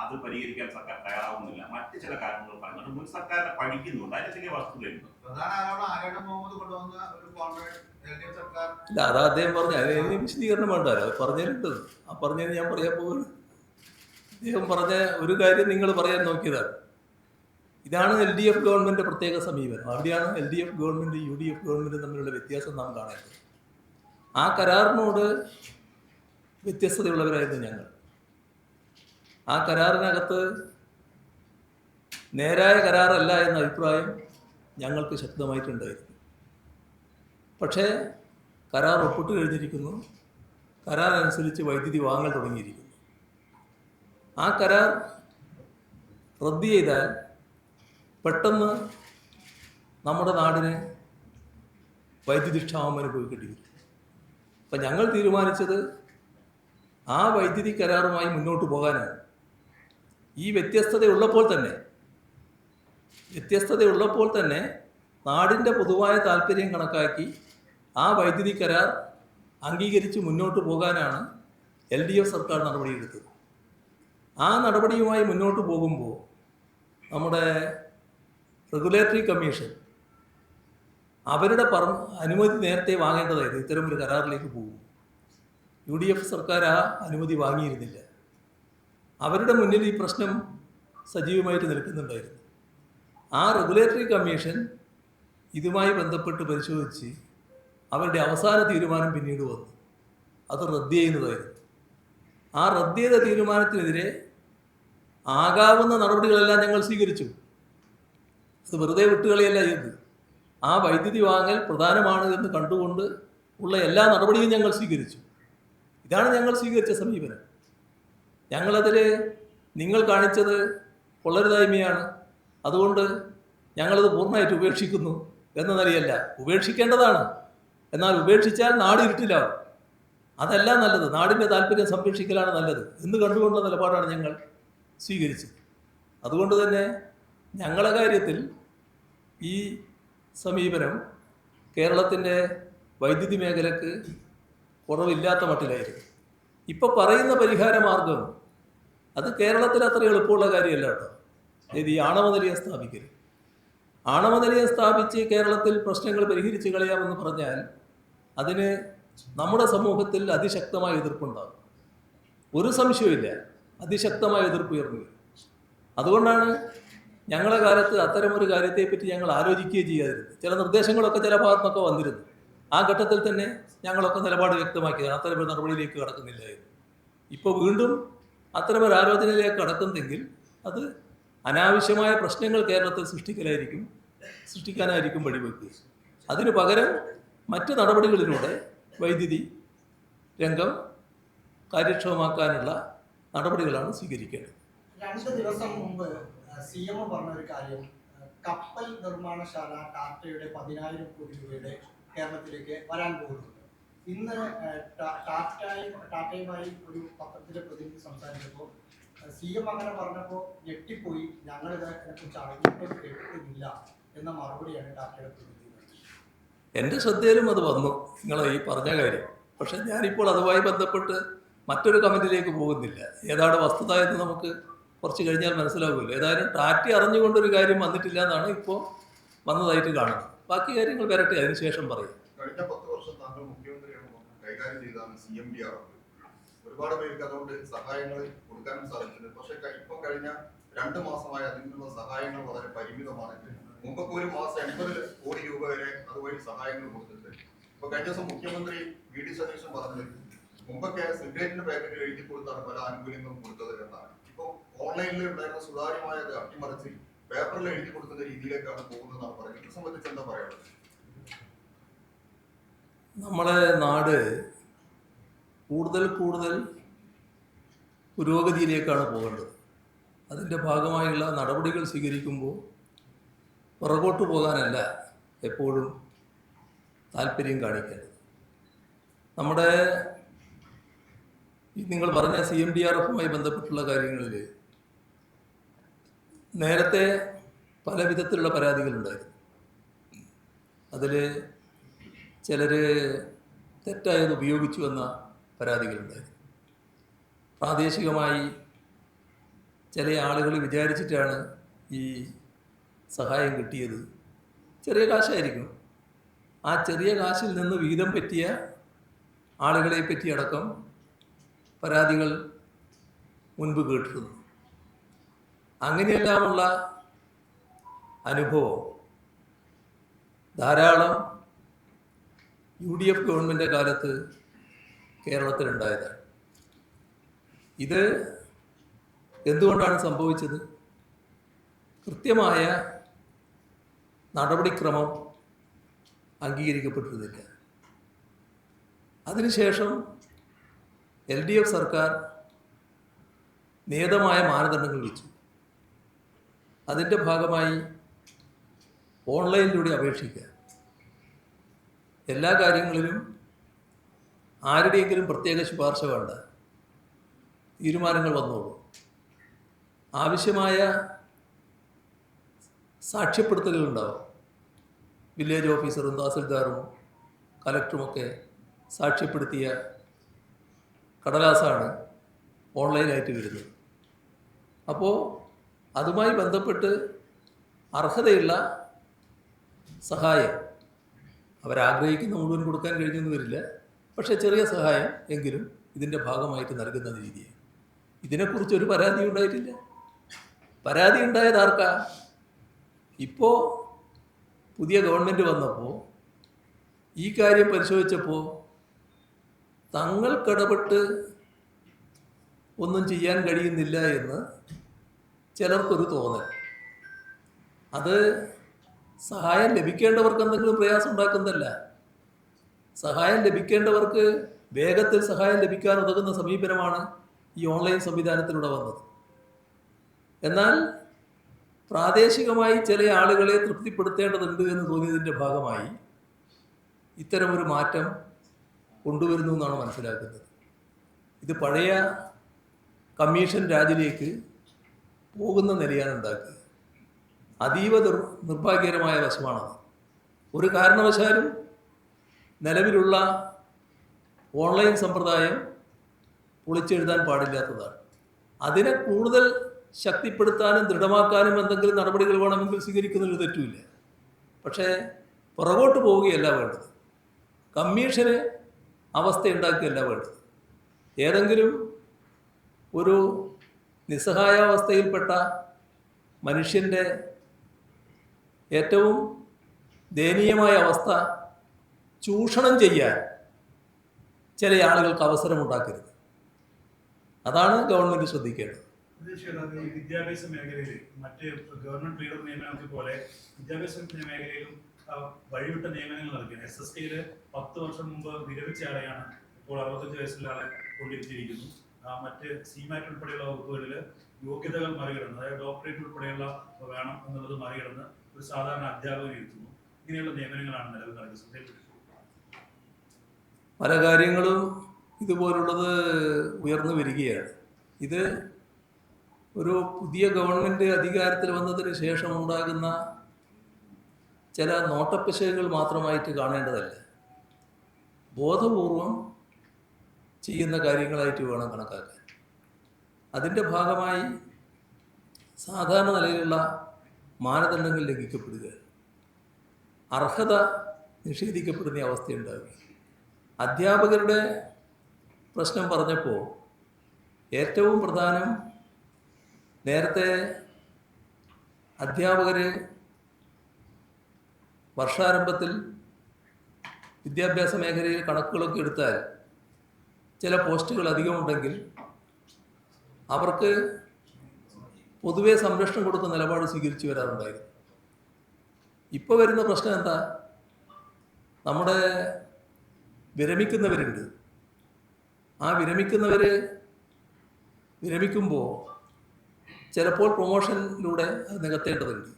അത് പരിഹരിക്കാൻ സർക്കാർ തയ്യാറാവുന്നില്ല. മറ്റ് ചില കാരണങ്ങൾ പറയുന്നുണ്ട്. മുൻ സർക്കാരിനെ പഠിക്കുന്നുണ്ട്. അതിന് ചില വസ്തുതയുണ്ട്. ഇല്ല, അതാ അദ്ദേഹം പറഞ്ഞു. അതിന് വിശദീകരണം വേണ്ടല്ലോ. അത് പറഞ്ഞിട്ടുണ്ട്. ആ പറഞ്ഞത് ഞാൻ പറയാൻ പോകുന്നു. അദ്ദേഹം പറഞ്ഞ ഒരു കാര്യം നിങ്ങൾ പറയാൻ നോക്കിയതാണ്. ഇതാണ് LDF ഗവൺമെൻറ് പ്രത്യേക സമീപനം. അവിടെയാണ് LDF ഗവൺമെൻറ് UDF ഗവൺമെൻറ് തമ്മിലുള്ള വ്യത്യാസം നാം കാണേണ്ടത്. ആ കരാറിനോട് വ്യത്യസ്തതയുള്ളവരായിരുന്നു ഞങ്ങൾ. ആ കരാറിനകത്ത് നേരായ കരാറല്ല എന്ന അഭിപ്രായം ഞങ്ങൾക്ക് ശക്തമായിട്ടുണ്ടായിരുന്നു. പക്ഷേ കരാർ ഒപ്പിട്ട് കഴിഞ്ഞിരിക്കുന്നു. കരാർ അനുസരിച്ച് വൈദ്യുതി വാങ്ങൽ തുടങ്ങിയിരിക്കുന്നു. ആ കരാർ റദ്ദ് ചെയ്താൽ പെട്ടെന്ന് നമ്മുടെ നാടിന് വൈദ്യുതി ക്ഷാമം അനുഭവിക്കേണ്ടി വരും. അപ്പം ഞങ്ങൾ തീരുമാനിച്ചത് ആ വൈദ്യുതി കരാറുമായി മുന്നോട്ട് പോകാനാണ്. ഈ വ്യത്യസ്തതയുള്ളപ്പോൾ തന്നെ നാടിൻ്റെ പൊതുവായ താല്പര്യം കണക്കാക്കി ആ വൈദ്യുതി കരാർ അംഗീകരിച്ച് മുന്നോട്ട് പോകാനാണ് LDF സർക്കാർ നടപടിയെടുത്തത്. ആ നടപടിയുമായി മുന്നോട്ട് പോകുമ്പോൾ നമ്മുടെ റെഗുലേറ്ററി കമ്മീഷൻ അവരുടെ അനുമതി നേരത്തെ വാങ്ങേണ്ടതായിരുന്നു. ഇത്തരമൊരു കരാറിലേക്ക് പോകും. UDF സർക്കാർ ആ അനുമതി വാങ്ങിയിരുന്നില്ല. അവരുടെ മുന്നിൽ ഈ പ്രശ്നം സജീവമായിട്ട് നിൽക്കുന്നുണ്ടായിരുന്നു. ആ റെഗുലേറ്ററി കമ്മീഷൻ ഇതുമായി ബന്ധപ്പെട്ട് പരിശോധിച്ച് അവരുടെ അവസാന തീരുമാനം പിന്നീട് വന്നു. അത് റദ്ദ് ചെയ്യുന്നതായിരുന്നു. ആ റദ്ദ് ചെയ്ത തീരുമാനത്തിനെതിരെ ആകാവുന്ന നടപടികളെല്ലാം ഞങ്ങൾ സ്വീകരിച്ചു. അത് വെറുതെ വിട്ടുകളിയല്ല ചെയ്തത്. ആ വൈദ്യുതി വാങ്ങൽ പ്രധാനമാണ് എന്ന് കണ്ടുകൊണ്ട് ഉള്ള എല്ലാ നടപടിയും ഞങ്ങൾ സ്വീകരിച്ചു. ഇതാണ് ഞങ്ങൾ സ്വീകരിച്ച സമീപനം. ഞങ്ങളതിൽ നിങ്ങൾ കാണിച്ചത് കൊള്ളരുതായ്മയാണ്, അതുകൊണ്ട് ഞങ്ങളത് പൂർണ്ണമായിട്ട് ഉപേക്ഷിക്കുന്നു എന്ന നിലയല്ല. ഉപേക്ഷിക്കേണ്ടതാണ്, എന്നാൽ ഉപേക്ഷിച്ചാൽ നാട് ഇരുട്ടിലാവും. അതല്ല നല്ലത്, നാടിൻ്റെ താല്പര്യം സംരക്ഷിക്കലാണ് നല്ലത് എന്ന് കണ്ടുകൊണ്ടുള്ള നിലപാടാണ് ഞങ്ങൾ സ്വീകരിച്ചത്. അതുകൊണ്ട് തന്നെ ഞങ്ങളുടെ കാര്യത്തിൽ ഈ സമീപനം കേരളത്തിൻ്റെ വൈദ്യുതി മേഖലക്ക് കുറവില്ലാത്ത മട്ടിലായിരുന്നു. ഇപ്പോൾ പറയുന്ന പരിഹാര മാർഗം അത് കേരളത്തിൽ അത്ര എളുപ്പമുള്ള കാര്യമല്ല കേട്ടോ. ഈ ആണവ നിലയം സ്ഥാപിക്കൽ, ആണവ നിലയം സ്ഥാപിച്ച് കേരളത്തിൽ പ്രശ്നങ്ങൾ പരിഹരിച്ച് കളയാമെന്ന് പറഞ്ഞാൽ അതിന് നമ്മുടെ സമൂഹത്തിൽ അതിശക്തമായ എതിർപ്പുണ്ടാകും. ഒരു സംശയമില്ല, അതിശക്തമായ എതിർപ്പ് ഉയർന്നു വരും. അതുകൊണ്ടാണ് ഞങ്ങളുടെ കാലത്ത് അത്തരമൊരു കാര്യത്തെപ്പറ്റി ഞങ്ങൾ ആലോചിക്കുകയും ചെയ്യാതിരുന്നത്. ചില നിർദ്ദേശങ്ങളൊക്കെ ചില ഭാഗത്തുനിന്നൊക്കെ വന്നിരുന്നു. ആ ഘട്ടത്തിൽ തന്നെ ഞങ്ങളൊക്കെ നിലപാട് വ്യക്തമാക്കിയതാണ്, അത്തരമൊരു നടപടിയിലേക്ക് കടക്കുന്നില്ലായിരുന്നു. ഇപ്പോൾ വീണ്ടും അത്തരമൊരു ആലോചനയിലേക്ക് കടക്കുന്നെങ്കിൽ അത് അനാവശ്യമായ പ്രശ്നങ്ങൾ കേരളത്തിൽ സൃഷ്ടിക്കാനായിരിക്കും വഴിവെക്കുക. അതിനു പകരം മറ്റ് നടപടികളിലൂടെ വൈദ്യുതി രംഗം കാര്യക്ഷമമാക്കാനുള്ള നടപടികളാണ് സ്വീകരിക്കേണ്ടത്. 2 ദിവസം മുമ്പ് CM പറഞ്ഞ ഒരു കാര്യം, കപ്പൽ നിർമ്മാണശാല ടാറ്റയുടെ 10,000 കോടി രൂപയുടെ കേരളത്തിലേക്ക് വരാൻ പോകുന്നുണ്ട്. ഇന്ന് ടാറ്റയുമായി ഒരു പത്രത്തിലെ പ്രതിനിധി സംസാരിച്ചപ്പോൾ CM അങ്ങനെ പറഞ്ഞപ്പോൾ ഞെട്ടിപ്പോയി, ഞങ്ങളിത് അതിനെക്കുറിച്ച് അറിഞ്ഞിട്ടും കേട്ടിട്ടുമില്ല എന്ന മറുപടിയാണ് ടാറ്റയുടെ പ്രതിനിധി. എൻ്റെ ശ്രദ്ധയിലും അത് വന്നു നിങ്ങളെ ഈ പറഞ്ഞ കാര്യം. പക്ഷേ ഞാനിപ്പോൾ അതുമായി ബന്ധപ്പെട്ട് മറ്റൊരു കമൻറ്റിലേക്ക് പോകുന്നില്ല. ഏതാണ് വസ്തുത എന്ന് നമുക്ക് കുറച്ച് കഴിഞ്ഞാൽ മനസ്സിലാവുമല്ലോ. ഏതായാലും ടാറ്റ അറിഞ്ഞുകൊണ്ടൊരു കാര്യം വന്നിട്ടില്ല എന്നാണ് ഇപ്പോൾ വന്നതായിട്ട് കാണുന്നത്. ബാക്കി കാര്യങ്ങൾ വരട്ടെ, അതിനുശേഷം പറയും. കഴിഞ്ഞ 10 വർഷം താങ്കൾ മുഖ്യമന്ത്രിയാണ് കൈകാര്യം ചെയ്താണ് CMDRF. ഒരുപാട് പേർക്ക് അതുകൊണ്ട് സഹായങ്ങൾ കൊടുക്കാനും സാധിച്ചിട്ടുണ്ട്. പക്ഷേ ഇപ്പം കഴിഞ്ഞ 2 മാസമായി അതിൽ നിന്നുള്ള സഹായങ്ങൾ വളരെ പരിമിതമാണ്. മുമ്പൊക്കെ ഒരു മാസം 80 കോടി രൂപ വരെ അതുവഴി സഹായങ്ങൾ കൊടുത്തിട്ടുണ്ട്. ഇപ്പൊ കഴിഞ്ഞ ദിവസം മുഖ്യമന്ത്രി VD സതീശൻ പറഞ്ഞത് മുമ്പൊക്കെ സിഗരറ്റിന്റെ പാക്കറ്റിൽ എഴുതി കൊടുത്താണ് പല ആനുകൂല്യങ്ങളും കൊടുത്തത് എന്നാണ്. ഇപ്പൊ ഓൺലൈനിൽ ഉണ്ടായിരുന്ന സുതാര്യമായ അത് അട്ടിമറിച്ച് പേപ്പറിൽ എഴുതി കൊടുക്കുന്ന രീതിയിലേക്കാണ് പോകുന്നതെന്നാണ് പറയുന്നത്. ഇത് സംബന്ധിച്ച് എന്താ പറയുന്നത്? നമ്മളെ നാട് കൂടുതൽ പുരോഗതിയിലേക്കാണ് പോകേണ്ടത്. അതിൻ്റെ ഭാഗമായുള്ള നടപടികൾ സ്വീകരിക്കുമ്പോൾ പുറകോട്ട് പോകാനല്ല എപ്പോഴും താല്പര്യം കാണിക്കേണ്ടത്. നമ്മുടെ നിങ്ങൾ പറഞ്ഞ CMDRFുമായി ബന്ധപ്പെട്ടുള്ള കാര്യങ്ങളിൽ നേരത്തെ പല വിധത്തിലുള്ള പരാതികളുണ്ടായിരുന്നു. അതിൽ ചിലർ തെറ്റായത് ഉപയോഗിച്ചു എന്ന പരാതികളുണ്ടായിരുന്നു. പ്രാദേശികമായി ചില ആളുകൾ വിചാരിച്ചിട്ടാണ് ഈ സഹായം കിട്ടിയത്. ചെറിയ കാശായിരിക്കും. ആ ചെറിയ കാശിൽ നിന്ന് വീതം പറ്റിയ ആളുകളെ പറ്റിയടക്കം പരാതികൾ മുൻപ് കേട്ടിരുന്നു. അങ്ങനെയെല്ലാമുള്ള അനുഭവം ധാരാളം UDF ഗവൺമെൻറ് കാലത്ത് കേരളത്തിലുണ്ടായതാണ്. ഇത് എന്തുകൊണ്ടാണ് സംഭവിച്ചത്? കൃത്യമായ നടപടിക്രമം അംഗീകരിക്കപ്പെട്ടിരുന്നില്ല. അതിനുശേഷം LDF സർക്കാർ നിയതമായ മാനദണ്ഡങ്ങൾ വെച്ചു. അതിൻ്റെ ഭാഗമായി ഓൺലൈനിലൂടെ അപേക്ഷിക്കുക, എല്ലാ കാര്യങ്ങളിലും ആരുടെയെങ്കിലും പ്രത്യേക ശുപാർശ വേണ്ട, തീരുമാനങ്ങൾ വന്നോളൂ. ആവശ്യമായ സാക്ഷ്യപ്പെടുത്തലുകളുണ്ടാവും. വില്ലേജ് ഓഫീസറും തഹസിൽദാറും കലക്ടറുമൊക്കെ സാക്ഷ്യപ്പെടുത്തിയ കടലാസാണ് ഓൺലൈനായിട്ട് വരുന്നത്. അപ്പോൾ അതുമായി ബന്ധപ്പെട്ട് അർഹതയുള്ള സഹായം അവരാഗ്രഹിക്കുന്ന മുഴുവൻ കൊടുക്കാൻ കഴിഞ്ഞെന്ന് വരില്ല. പക്ഷേ ചെറിയ സഹായം എങ്കിലും ഇതിൻ്റെ ഭാഗമായിട്ട് നൽകുന്ന രീതിയാണ്. ഇതിനെക്കുറിച്ചൊരു പരാതി ഉണ്ടായിട്ടില്ല. പരാതി ഉണ്ടായത് ആർക്കാ? ഇപ്പോൾ പുതിയ ഗവൺമെൻറ് വന്നപ്പോൾ ഈ കാര്യം പരിശോധിച്ചപ്പോൾ തങ്ങൾക്കിടപെട്ട് ഒന്നും ചെയ്യാൻ കഴിയുന്നില്ല എന്ന് ചിലർക്കൊരു തോന്നൽ. അത് സഹായം ലഭിക്കേണ്ടവർക്ക് എന്തെങ്കിലും പ്രയാസം ഉണ്ടാക്കുന്നതല്ല. സഹായം ലഭിക്കേണ്ടവർക്ക് വേഗത്തിൽ സഹായം ലഭിക്കാൻ ഉതകുന്ന സമീപനമാണ് ഈ ഓൺലൈൻ സംവിധാനത്തിലൂടെ വന്നത്. എന്നാൽ പ്രാദേശികമായി ചില ആളുകളെ തൃപ്തിപ്പെടുത്തേണ്ടതുണ്ട് എന്ന് തോന്നിയതിൻ്റെ ഭാഗമായി ഇത്തരമൊരു മാറ്റം കൊണ്ടുവരുന്നു എന്നാണ് മനസ്സിലാക്കുന്നത്. ഇത് പഴയ കമ്മീഷൻ രാജിലേക്ക് പോകുന്ന നിലയാണ് ഉണ്ടാക്കുക. അതീവ നിർഭാഗ്യകരമായ വശമാണത്. ഒരു കാരണവശാലും നിലവിലുള്ള ഓൺലൈൻ സമ്പ്രദായം പൊളിച്ചെഴുതാൻ പാടില്ലാത്തതാണ്. അതിനെ കൂടുതൽ ശക്തിപ്പെടുത്താനും ദൃഢമാക്കാനും എന്തെങ്കിലും നടപടികൾ വേണമെങ്കിൽ സ്വീകരിക്കുന്നതിൽ തെറ്റുമില്ല. പക്ഷേ പുറകോട്ട് പോവുകയല്ല വേണ്ടത്, കമ്മീഷന് അവസ്ഥയുണ്ടാക്കുകയല്ല വേണ്ടത്. ഏതെങ്കിലും ഒരു നിസ്സഹായാവസ്ഥയിൽപ്പെട്ട മനുഷ്യൻ്റെ ഏറ്റവും ദയനീയമായ അവസ്ഥ ചൂഷണം ചെയ്യാൻ ചില ആളുകൾക്ക് അവസരമുണ്ടാക്കരുത്. അതാണ് ഗവൺമെൻറ് ശ്രദ്ധിക്കേണ്ടത്. തീർച്ചയായിട്ടും ഈ വിദ്യാഭ്യാസ മേഖലയിൽ മറ്റ് ഗവൺമെന്റ് ലീഡർ നിയമനങ്ങളെ പോലെ വിദ്യാഭ്യാസ മേഖലയിലും വഴിവിട്ട നിയമനങ്ങൾ നടക്കുകയാണ്. SSTയിൽ 10 വർഷം മുമ്പ് വിരമിച്ച ആളെയാണ് ഇപ്പോൾ 65 വയസ്സുള്ള ആളെ കൊണ്ടിരുത്തിയിരിക്കുന്നു. മറ്റ് CMAT ഉൾപ്പെടെയുള്ള വകുപ്പുകളിൽ യോഗ്യതകൾ മറികടന്ന്, അതായത് ഡോക്ടറേറ്റ് ഉൾപ്പെടെയുള്ള വേണം എന്നുള്ളത് മറികടന്ന് ഒരു സാധാരണ അധ്യാപകനെ ഇരുത്തുന്നു. ഇങ്ങനെയുള്ള നിയമനങ്ങളാണ് നിലവിൽ നടക്കുന്നത്. പല കാര്യങ്ങളും ഇതുപോലുള്ളത് ഉയർന്നു വരികയാണ്. ഇത് ഒരു പുതിയ ഗവൺമെൻറ് അധികാരത്തിൽ വന്നതിന് ശേഷം ഉണ്ടാകുന്ന ചില നോട്ടപ്പിശകുകൾ മാത്രമായിട്ട് കാണേണ്ടതല്ല, ബോധപൂർവം ചെയ്യുന്ന കാര്യങ്ങളായിട്ട് വേണം കണക്കാക്കാൻ. അതിൻ്റെ ഭാഗമായി സാധാരണ നിലയിലുള്ള മാനദണ്ഡങ്ങൾ ലംഘിക്കപ്പെടുക, അർഹത നിഷേധിക്കപ്പെടുന്ന അവസ്ഥയുണ്ടാവുക. അധ്യാപകരുടെ പ്രശ്നം പറഞ്ഞപ്പോൾ ഏറ്റവും പ്രധാനം, നേരത്തെ അധ്യാപകർ വർഷാരംഭത്തിൽ വിദ്യാഭ്യാസ മേഖലയിൽ കണക്കുകളൊക്കെ എടുത്താൽ ചില പോസ്റ്റുകൾ അധികമുണ്ടെങ്കിൽ അവർക്ക് പൊതുവെ സംരക്ഷണം കൊടുക്കുന്ന നിലപാട് സ്വീകരിച്ചു വരാറുണ്ടായിരുന്നു. ഇപ്പോൾ വരുന്ന പ്രശ്നം എന്താ? നമ്മുടെ വിരമിക്കുന്നവരുണ്ട്. ആ വിരമിക്കുമ്പോൾ ചിലപ്പോൾ പ്രൊമോഷനിലൂടെ അത് നികത്തേണ്ടതുണ്ട്.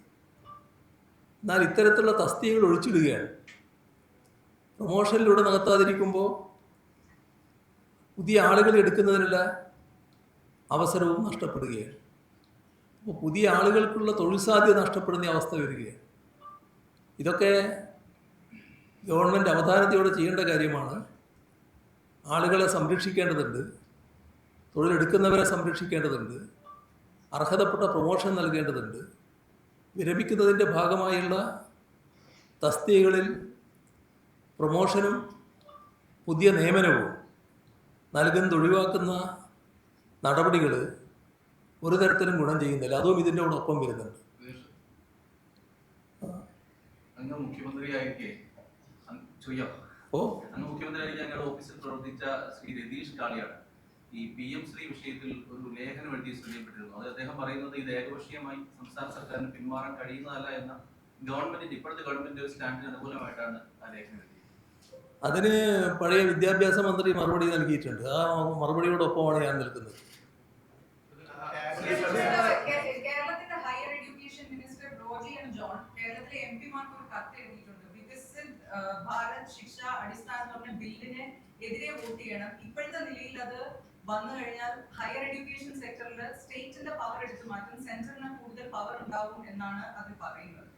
എന്നാൽ ഇത്തരത്തിലുള്ള തസ്തികകൾ ഒഴിച്ചിടുകയാണ്. പ്രൊമോഷനിലൂടെ നികത്താതിരിക്കുമ്പോൾ പുതിയ ആളുകൾ എടുക്കുന്നതിനുള്ള അവസരവും നഷ്ടപ്പെടുകയാണ്. അപ്പോൾ പുതിയ ആളുകൾക്കുള്ള തൊഴിൽ സാധ്യത നഷ്ടപ്പെടുന്ന അവസ്ഥ വരികയാണ്. ഇതൊക്കെ ഗവൺമെൻറ് അവധാനതയോടെ ചെയ്യേണ്ട കാര്യമാണ്. ആളുകളെ സംരക്ഷിക്കേണ്ടതുണ്ട്, തൊഴിലെടുക്കുന്നവരെ സംരക്ഷിക്കേണ്ടതുണ്ട്, അർഹതപ്പെട്ട പ്രൊമോഷൻ നൽകേണ്ടതുണ്ട്. വിരമിക്കുന്നതിൻ്റെ ഭാഗമായുള്ള തസ്തികകളിൽ പ്രൊമോഷനും പുതിയ നിയമനവും നൽകുന്നത് ഒഴിവാക്കുന്ന നടപടികൾ ഒരു തരത്തിലും ഗുണം ചെയ്യുന്നില്ല. അതും ഇതിൻ്റെ ഒപ്പം വരുന്നുണ്ട്. അങ്ങ് മുഖ്യമന്ത്രിയായിരിക്കെ അങ്ങയുടെ ഓഫീസിൽ പ്രവർത്തിച്ച ശ്രീ രതീഷ് കാളിയാണ് ഈ PM ശ്രീ വിഷയത്തിൽ ഒരു ലേഖനം എഴുതി ശ്രദ്ധയിൽപ്പെട്ടിരുന്നു. അത് അദ്ദേഹം പറയുന്നത് ഇത് ഏകപക്ഷീയമായി സംസ്ഥാന സർക്കാരിന് പിന്മാറാൻ കഴിയുന്നതല്ല എന്ന ഗവൺമെന്റിന്റെ ഇപ്പോഴത്തെ ഗവൺമെന്റ് സ്റ്റാൻഡിന് അനുകൂലമായിട്ടാണ് ആ ലേഖനം എഴുതിയത്. അതിന് പഴയ വിദ്യാഭ്യാസ മന്ത്രി മറുപടി നൽകിയിട്ടുണ്ട്. ആ മറുപടിയോടൊപ്പമാണ് ഞാൻ നിൽക്കുന്നത്. കേരളത്തിന്റെ higher education minister Roji M John കേരളത്തിലെ MP-മാർക്ക് ഒരു കത്ത് എഴുതിയിട്ടുണ്ട്. വികസിത് ഭാരത് ശിക്ഷ അടിസ്ഥാനം എന്ന് പറഞ്ഞ ബില്ലിന് എതിരെ വോട്ട് ചെയ്യണം. ഇപ്പോഴത്തെ നിലയിൽ അത് വന്നു കഴിഞ്ഞാൽ ഹയർ എഡ്യൂക്കേഷൻ സെക്ടറിൽ സ്റ്റേറ്റിന്റെ പവർ എടുത്തു മാറ്റും, സെൻട്രലിന് കൂടുതൽ പവർ ഉണ്ടാവും എന്നാണ് അത് പറയുന്നത്.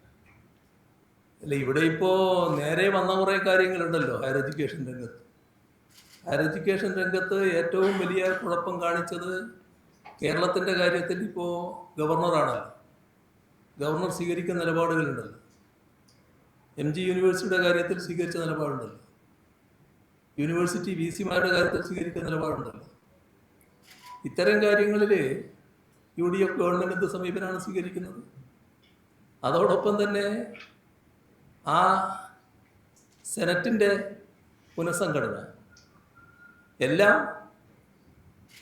അല്ല, ഇവിടെ ഇപ്പോൾ നേരെ വന്ന കുറേ കാര്യങ്ങളുണ്ടല്ലോ ഹയർ എഡ്യൂക്കേഷൻ രംഗത്ത്. ഹയർ എഡ്യൂക്കേഷൻ രംഗത്ത് ഏറ്റവും വലിയ കുഴപ്പം കാണിച്ചത് കേരളത്തിൻ്റെ കാര്യത്തിൽ ഇപ്പോൾ ഗവർണറാണല്ലോ. ഗവർണർ സ്വീകരിക്കുന്ന നിലപാടുകളുണ്ടല്ലോ. MG യൂണിവേഴ്സിറ്റിയുടെ കാര്യത്തിൽ സ്വീകരിച്ച നിലപാടുണ്ടല്ലോ. യൂണിവേഴ്സിറ്റി VC-മാരുടെ കാര്യത്തിൽ സ്വീകരിക്കുന്ന നിലപാടുണ്ടല്ലോ. ഇത്തരം കാര്യങ്ങളിൽ UDF ഗവൺമെൻറ് എന്ത് സമീപനമാണ് സ്വീകരിക്കുന്നത്? അതോടൊപ്പം തന്നെ ആ സെനറ്റിൻ്റെ പുനഃസംഘടന എല്ലാം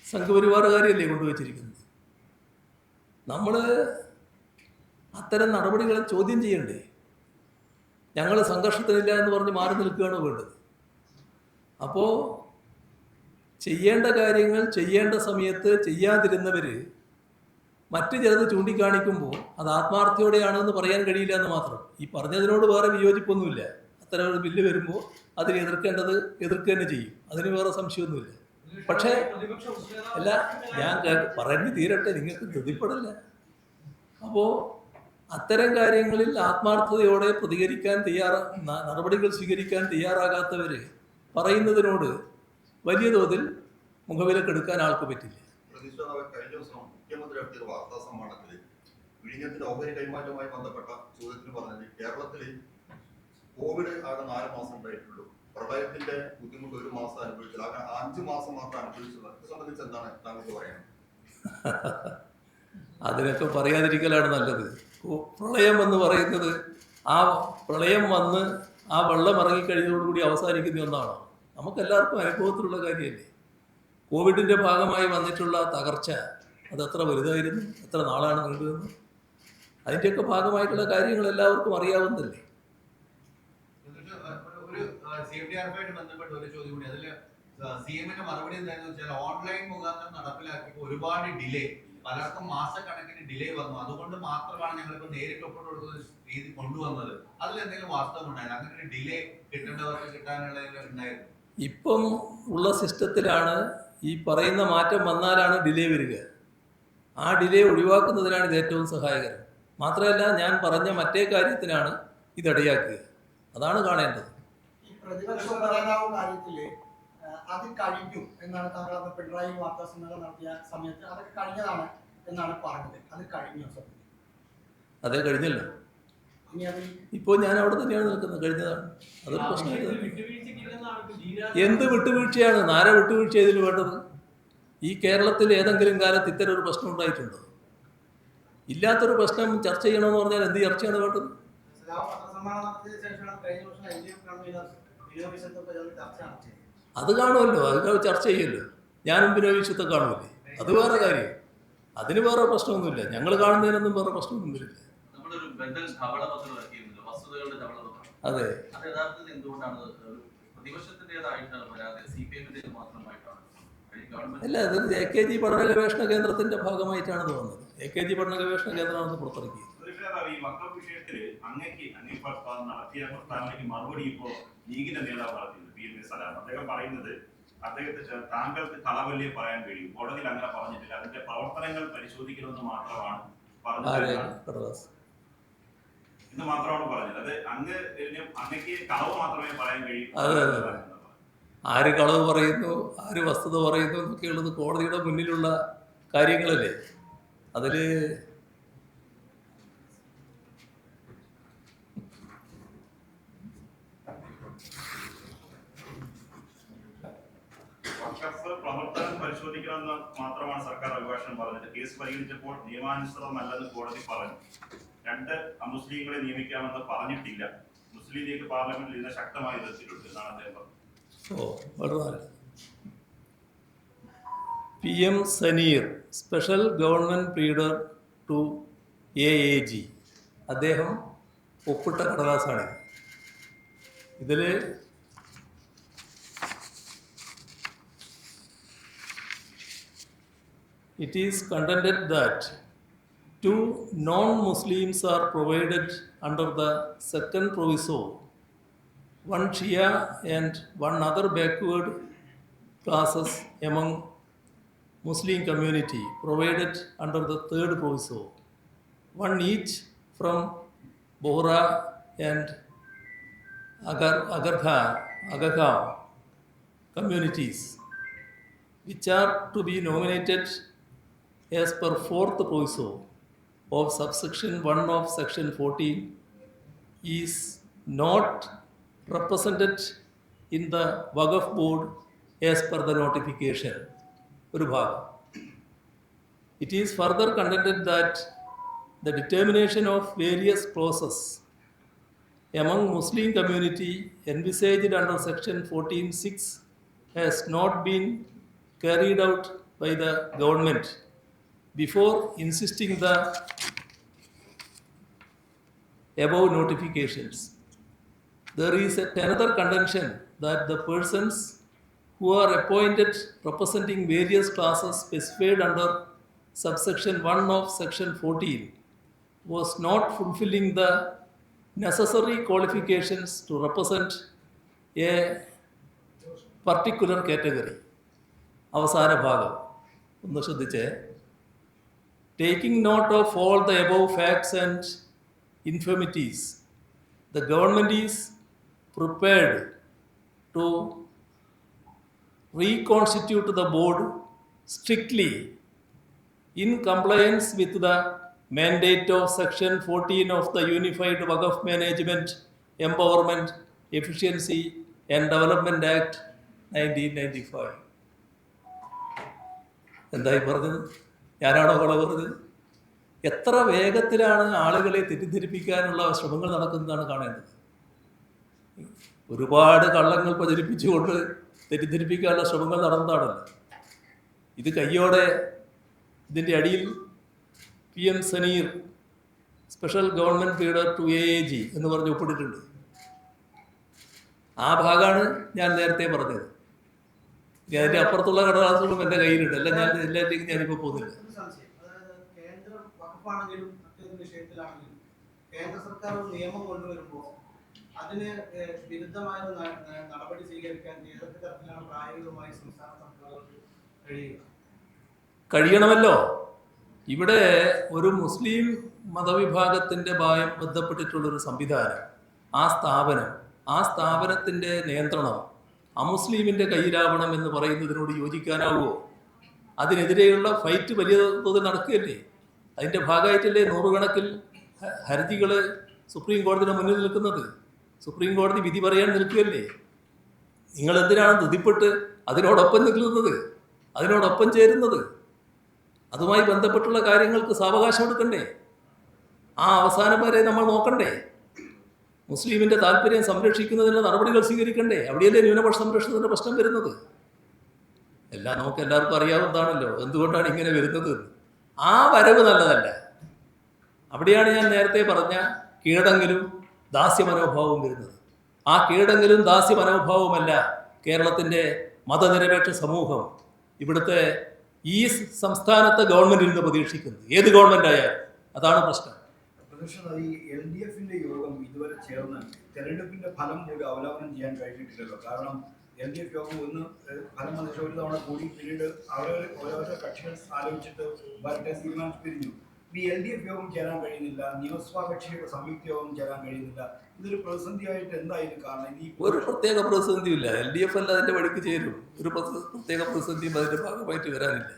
സംഘപരിവാറുകാരെയല്ലേ കൊണ്ടുവച്ചിരിക്കുന്നത്. നമ്മൾ അത്തരം നടപടികളെ ചോദ്യം ചെയ്യണ്ടേ? ഞങ്ങൾ സംഘർഷത്തിനില്ല എന്ന് പറഞ്ഞ് മാറി നിൽക്കുകയാണ് വേണ്ടത്. അപ്പോൾ ചെയ്യേണ്ട കാര്യങ്ങൾ ചെയ്യേണ്ട സമയത്ത് ചെയ്യാതിരുന്നവർ മറ്റു ചിലത് ചൂണ്ടിക്കാണിക്കുമ്പോൾ അത് ആത്മാർത്ഥയോടെയാണെന്ന് പറയാൻ കഴിയില്ല എന്ന് മാത്രം. ഈ പറഞ്ഞതിനോട് വേറെ വിയോജിപ്പൊന്നുമില്ല. അത്തരം ഒരു ബില്ല് വരുമ്പോൾ അതിനെ എതിർക്കേണ്ടത് എതിർക്കുക തന്നെ ചെയ്യും. അതിന് വേറെ സംശയമൊന്നുമില്ല. പക്ഷേ അല്ല, ഞാൻ പറഞ്ഞു തീരട്ടെ, നിങ്ങൾക്ക് ധൃതിപ്പെടില്ല. അപ്പോൾ അത്തരം കാര്യങ്ങളിൽ ആത്മാർത്ഥതയോടെ പ്രതികരിക്കാൻ നടപടികൾ സ്വീകരിക്കാൻ തയ്യാറാകാത്തവർ പറയുന്നതിനോട് വലിയ തോതിൽ മുഖവിലക്കെടുക്കാൻ ആൾക്ക് പറ്റില്ല. കഴിഞ്ഞ ദിവസം മുഖ്യമന്ത്രി നടത്തിയ വാർത്താ സമ്മേളനത്തിൽ വിഴിഞ്ഞത്തിന്റെ ഓഹരി കൈമാറ്റവുമായി ബന്ധപ്പെട്ട ചോദ്യത്തിന് പറഞ്ഞത് കേരളത്തിൽ കോവിഡ് ആകെ 4 മാസം ഉണ്ടായിട്ടുള്ളൂ, പ്രളയത്തിന്റെ ബുദ്ധിമുട്ട് 1 മാസം അനുഭവിച്ചില്ല, ആകെ 5 മാസം മാത്രം അനുഭവിച്ചത്. ഇത് സംബന്ധിച്ച് എന്താണ് താങ്കൾക്ക് പറയുന്നത്? അതിനൊക്കെ പറയാതിരിക്കലാണ് നല്ലത്. പ്രളയം എന്ന് പറയുന്നത് ആ പ്രളയം വന്ന് ആ വെള്ളം ഇറങ്ങിക്കഴിഞ്ഞതോടുകൂടി അവസാനിക്കുന്ന ഒന്നാണോ? നമുക്കെല്ലാവർക്കും അനുഭവത്തിലുള്ള കാര്യമല്ലേ. കോവിഡിൻ്റെ ഭാഗമായി വന്നിട്ടുള്ള തകർച്ച അതെത്ര വലുതായിരുന്നു, എത്ര നാളാണ് നീണ്ടുവെന്ന്, അതിൻ്റെയൊക്കെ ഭാഗമായിട്ടുള്ള കാര്യങ്ങൾ എല്ലാവർക്കും അറിയാവുന്നതല്ലേ. ഒരു CFDRFുമായിട്ട് ബന്ധപ്പെട്ട ഒരു ചോദ്യം കൂടി. അതിൽ CMന്റെ മറുപടി എന്താണെന്ന് വെച്ചാൽ ഓൺലൈൻ മുഖാന്തരം നടപ്പിലാക്കിയപ്പോൾ ഒരുപാട് ഡിലേ, പലർക്കും മാസക്കണക്കിന് ഡിലേ വന്നു, അതുകൊണ്ട് മാത്രമാണ് ഞങ്ങളിപ്പോൾ നേരിട്ട് ഒപ്പിട്ട് കൊടുക്കുന്ന രീതി കൊണ്ടുവന്നത്. അതിലെന്തെങ്കിലും വാസ്തവം ഉണ്ടായിരുന്നു? അങ്ങനെ ഒരു ഡിലേ കിട്ടേണ്ടവർക്ക് കിട്ടാനുള്ള ഉണ്ടായിരുന്നു? ഇപ്പം ഉള്ള സിസ്റ്റത്തിലാണ് ഈ പറയുന്ന മാറ്റം വന്നാലാണ് ഡിലേ വരിക. ആ ഡിലേ ഒഴിവാക്കുന്നതിനാണ് ഇത് ഏറ്റവും സഹായകരം. മാത്രമല്ല, ഞാൻ പറഞ്ഞ മറ്റേ കാര്യത്തിനാണ് ഇതിടയാക്കുക. അതാണ് കാണേണ്ടത്. ഈ പ്രതിപക്ഷ ഉപനേതാവ് കാര്യത്തില് അത് കഴിഞ്ഞു എന്നാണ് താങ്കൾ അന്ന് പിണറായി വാർത്താ സമ്മേളനം നടത്തിയ സമയത്ത് അതൊക്കെ കഴിഞ്ഞതാണ് എന്നാണ് പറഞ്ഞത്. അത് കഴിഞ്ഞു സത്യത്തിൽ? അതേ കഴിഞ്ഞല്ലോ. ഇനി അത് ഇപ്പോൾ ഞാൻ അവിടെ തന്നെയാണ് നിൽക്കുന്നത്. കഴിഞ്ഞതാണ്. അതൊരു പ്രശ്നമില്ല. എന്ത് വിട്ടുവീഴ്ചയാണ്? ആരെ വിട്ടുവീഴ്ച ഇതിൽ വേണ്ടത്? ഈ കേരളത്തിൽ ഏതെങ്കിലും കാലത്ത് ഇത്തരം ഒരു പ്രശ്നം ഉണ്ടായിട്ടുണ്ടോ? ഇല്ലാത്തൊരു പ്രശ്നം ചർച്ച ചെയ്യണമെന്ന് പറഞ്ഞാൽ എന്ത് ചർച്ചയാണ് വേണ്ടത്? അത് കാണുമല്ലോ, അത് ചർച്ച ചെയ്യുമല്ലോ. ഞാനും വിനോവിഷത്തെ കാണുമല്ലേ, അത് വേറെ കാര്യം. അതിന് വേറെ പ്രശ്നമൊന്നുമില്ല. ഞങ്ങൾ കാണുന്നതിനൊന്നും വേറെ പ്രശ്നമൊന്നും വരില്ല. നമ്മളൊരു ബദൽ ധവളപത്രം ഇറക്കിയിരുന്നല്ലോ, വസ്തുതകളുടെ ധവളപത്രം. അതെ, അത് യഥാർത്ഥത്തിൽ എന്തുകൊണ്ടാണ് ഒരു പ്രതിപക്ഷത്തിൻ്റെതായിട്ടാണ് വരാതെ CPM-ന്റേത് മാത്രമായിട്ടാണ്? അല്ല, അത് AKG പഠന ഗവേഷണ കേന്ദ്രത്തിന്റെ ഭാഗമായിട്ടാണ് ഇത് വന്നത്. AKG പഠന ഗവേഷണ കേന്ദ്രമാണ് പുറത്തിറക്കിയത്. ഈ വഖഫ് വിഷയത്തിൽ അങ്ങേക്ക് നടത്തിയ പ്രസ്താവനയ്ക്ക് മറുപടി ഇപ്പോൾ ലീഗിന്റെ നേതാവ് നടത്തിയത് PMA സലാം. അദ്ദേഹം പറയുന്നത് അദ്ദേഹത്തെ താങ്കൾക്ക് കളവല്ലേ പറയാൻ കഴിയും, കോടതിയിൽ അങ്ങനെ പറഞ്ഞിട്ടില്ല, അതിന്റെ പ്രവർത്തനങ്ങൾ പരിശോധിക്കണമെന്ന് മാത്രമാണ് പറഞ്ഞത്. ഇത് മാത്രമാണ് പറഞ്ഞത്. അത് അങ്ങക്ക് കളവ് മാത്രമേ പറയാൻ കഴിയൂ. ആര് കളവ് പറയുന്നു, ആര് വസ്തുത പറയുന്നു എന്നൊക്കെയുള്ളത് കോടതിയുടെ മുന്നിലുള്ള കാര്യങ്ങളല്ലേ. അതിൽ പ്രവർത്തനം പരിശോധിക്കണമെന്ന് മാത്രമാണ് സർക്കാർ അഭിഭാഷകൻ പറഞ്ഞത്. കേസ് പരിഗണിച്ചപ്പോൾ നിയമാനുസൃതമല്ലെന്ന് കോടതി പറഞ്ഞു. 2 അമുസ്ലിങ്ങളെ നിയമിക്കാമെന്ന് പറഞ്ഞിട്ടില്ല. മുസ്ലിം ലീഗ് പാർലമെന്റിൽ ഇതിനെ ശക്തമായി എതിർത്തിട്ടുണ്ട് എന്നാണ് അദ്ദേഹം പറഞ്ഞത്. PM Saneer, special government pleader to AAG, അദ്ദേഹം ഒപ്പിട്ട കടലാസാണ് ഇതിൽ. It is contended that 2 non-Muslims are provided under the second proviso, 1 Shia and 1 other backward classes among Muslim community provided under the third proviso, 1 each from Bohra and Agakham communities, which are to be nominated as per 4th proviso of subsection 1 of section 14, is not represented in the Waqf board as per the notification. ഒരു ഭാഗം. It is further contended that the determination of various clauses among Muslim community envisaged under section 14(6) has not been carried out by the government before insisting the above notifications. There is another contention that the persons who are appointed representing various classes specified under subsection 1 of section 14 was not fulfilling the necessary qualifications to represent a particular category. അവസാന ഭാഗം ഒന്ന് ശ്രദ്ധിച്ചേ. Taking note of all the above facts and infirmities, the government is prepared to reconstitute the board strictly in compliance with the mandate of section 14 of the Unified Waqf Management, Empowerment, Efficiency and Development Act 1995. എന്തായി പറഞ്ഞത്? ഞാനാണോ കള പറഞ്ഞത്? എത്ര വേഗത്തിലാണ് ആളുകളെ തെറ്റിദ്ധരിപ്പിക്കാനുള്ള ശ്രമങ്ങൾ നടക്കുന്നതാണ് കാണേണ്ടത്. ഒരുപാട് കള്ളങ്ങൾ പ്രചരിപ്പിച്ചുകൊണ്ട് തെറ്റിദ്ധരിപ്പിക്കാനുള്ള ശ്രമങ്ങൾ നടന്നതാണല്ലോ. ഇത് കയ്യോടെ ഇതിൻ്റെ അടിയിൽ PM Saneer special government leader to AAG എന്ന് പറഞ്ഞ് ഒപ്പിട്ടിട്ടുണ്ട്. ആ ഭാഗമാണ് ഞാൻ നേരത്തെ പറഞ്ഞത്. ഇനി അതിൻ്റെ അപ്പുറത്തുള്ള കടലാസുകളും എൻ്റെ കയ്യിലുണ്ട്. എല്ലാം എല്ലാറ്റിലേക്കും ഞാനിപ്പോൾ പോകുന്നില്ല. കേന്ദ്ര വകുപ്പാണെങ്കിലും മറ്റൊരു വിഷയത്തിലാണെങ്കിലും കേന്ദ്ര സർക്കാർ ഒരു നിയമം കൊണ്ടുവരുമ്പോൾ അതിന് വിരുദ്ധമായ നടപടി സ്വീകരിക്കാൻ ഏതൊക്കെ തരത്തിലാണ് പ്രായോഗികമായി സംസ്ഥാന സർക്കാരുകൾക്ക് കഴിയണമല്ലോ. ഇവിടെ ഒരു മുസ്ലിം മതവിഭാഗത്തിൻ്റെ ബന്ധപ്പെട്ടിട്ടുള്ളൊരു സംവിധാനം, ആ സ്ഥാപനത്തിൻ്റെ നിയന്ത്രണം അമുസ്ലിമിൻ്റെ കയ്യിലാവണം എന്ന് പറയുന്നതിനോട് യോജിക്കാനാവുമോ? അതിനെതിരെയുള്ള ഫൈറ്റ് വലിയ തോതിൽ നടക്കുകയല്ലേ. അതിൻ്റെ ഭാഗമായിട്ടല്ലേ നൂറുകണക്കിൽ ഹർജികൾ സുപ്രീം കോടതിയുടെ മുന്നിൽ നിൽക്കുന്നത്. സുപ്രീം കോടതി വിധി പറയാൻ നിൽക്കുകയല്ലേ. നിങ്ങൾ എന്തിനാണ് ധൃതിപ്പെട്ട് അതിനോടൊപ്പം നിൽക്കുന്നത്, അതിനോടൊപ്പം ചേരുന്നത്? അതുമായി ബന്ധപ്പെട്ടുള്ള കാര്യങ്ങൾക്ക് സാവകാശം എടുക്കണ്ടേ? ആ അവസാനം വരെ നമ്മൾ നോക്കണ്ടേ? മുസ്ലിമിൻ്റെ താല്പര്യം സംരക്ഷിക്കുന്നതിനുള്ള നടപടികൾ സ്വീകരിക്കണ്ടേ? അവിടെയല്ലേ ന്യൂനപക്ഷ സംരക്ഷണത്തിൻ്റെ പ്രശ്നം വരുന്നത്. എല്ലാം നമുക്ക് എല്ലാവർക്കും അറിയാവുന്നതാണല്ലോ എന്തുകൊണ്ടാണ് ഇങ്ങനെ വരുന്നത്. ആ വരവ് നല്ലതല്ല. അവിടെയാണ് ഞാൻ നേരത്തെ പറഞ്ഞ കീഴടങ്ങലും ദാസ്യമനോഭാവവും വരുന്നത്. ആ കീഴടങ്ങലും ദാസ്യമനോഭാവവുമല്ല കേരളത്തിൻ്റെ മതനിരപേക്ഷ സമൂഹം, ഇവിടുത്തെ ഈ സംസ്ഥാനത്തെ ഗവൺമെൻറ്റിൽ നിന്ന് പ്രതീക്ഷിക്കുന്നത്. ഏത് ഗവൺമെൻറ് ആയാലും അതാണ് പ്രശ്നം. ഈ LDFന്റെ യോഗം ഇതുവരെ ചേർന്ന് തെരഞ്ഞെടുപ്പിന്റെ ഫലം പോലും അവലോകനം ചെയ്യാൻ കഴിഞ്ഞിട്ടില്ലല്ലോ. കാരണം LDF യോഗം ഒന്ന് ഫലം വന്നിട്ട് ഒരു തവണ കൂടി പിന്നീട് ഓരോരോ കക്ഷികൾ ആലോചിച്ചിട്ട് വരട്ടെ തീരുമാനം പിരിഞ്ഞു. ഈ LDF യോഗം ചേരാൻ കഴിയുന്നില്ല, നിയമസഭാ കക്ഷിയുടെ സംയുക്ത യോഗം ചേരാൻ കഴിയുന്നില്ല. ഇതൊരു പ്രതിസന്ധിയായിട്ട് എന്തായാലും കാരണം ഒരു പ്രത്യേക പ്രതിസന്ധിയില്ല. LDF അല്ല അതിൻ്റെ വഴിക്ക് ചേരും. ഒരു പ്രത്യേക പ്രതിസന്ധിയും അതിൻ്റെ ഭാഗമായിട്ട് വരാനില്ല.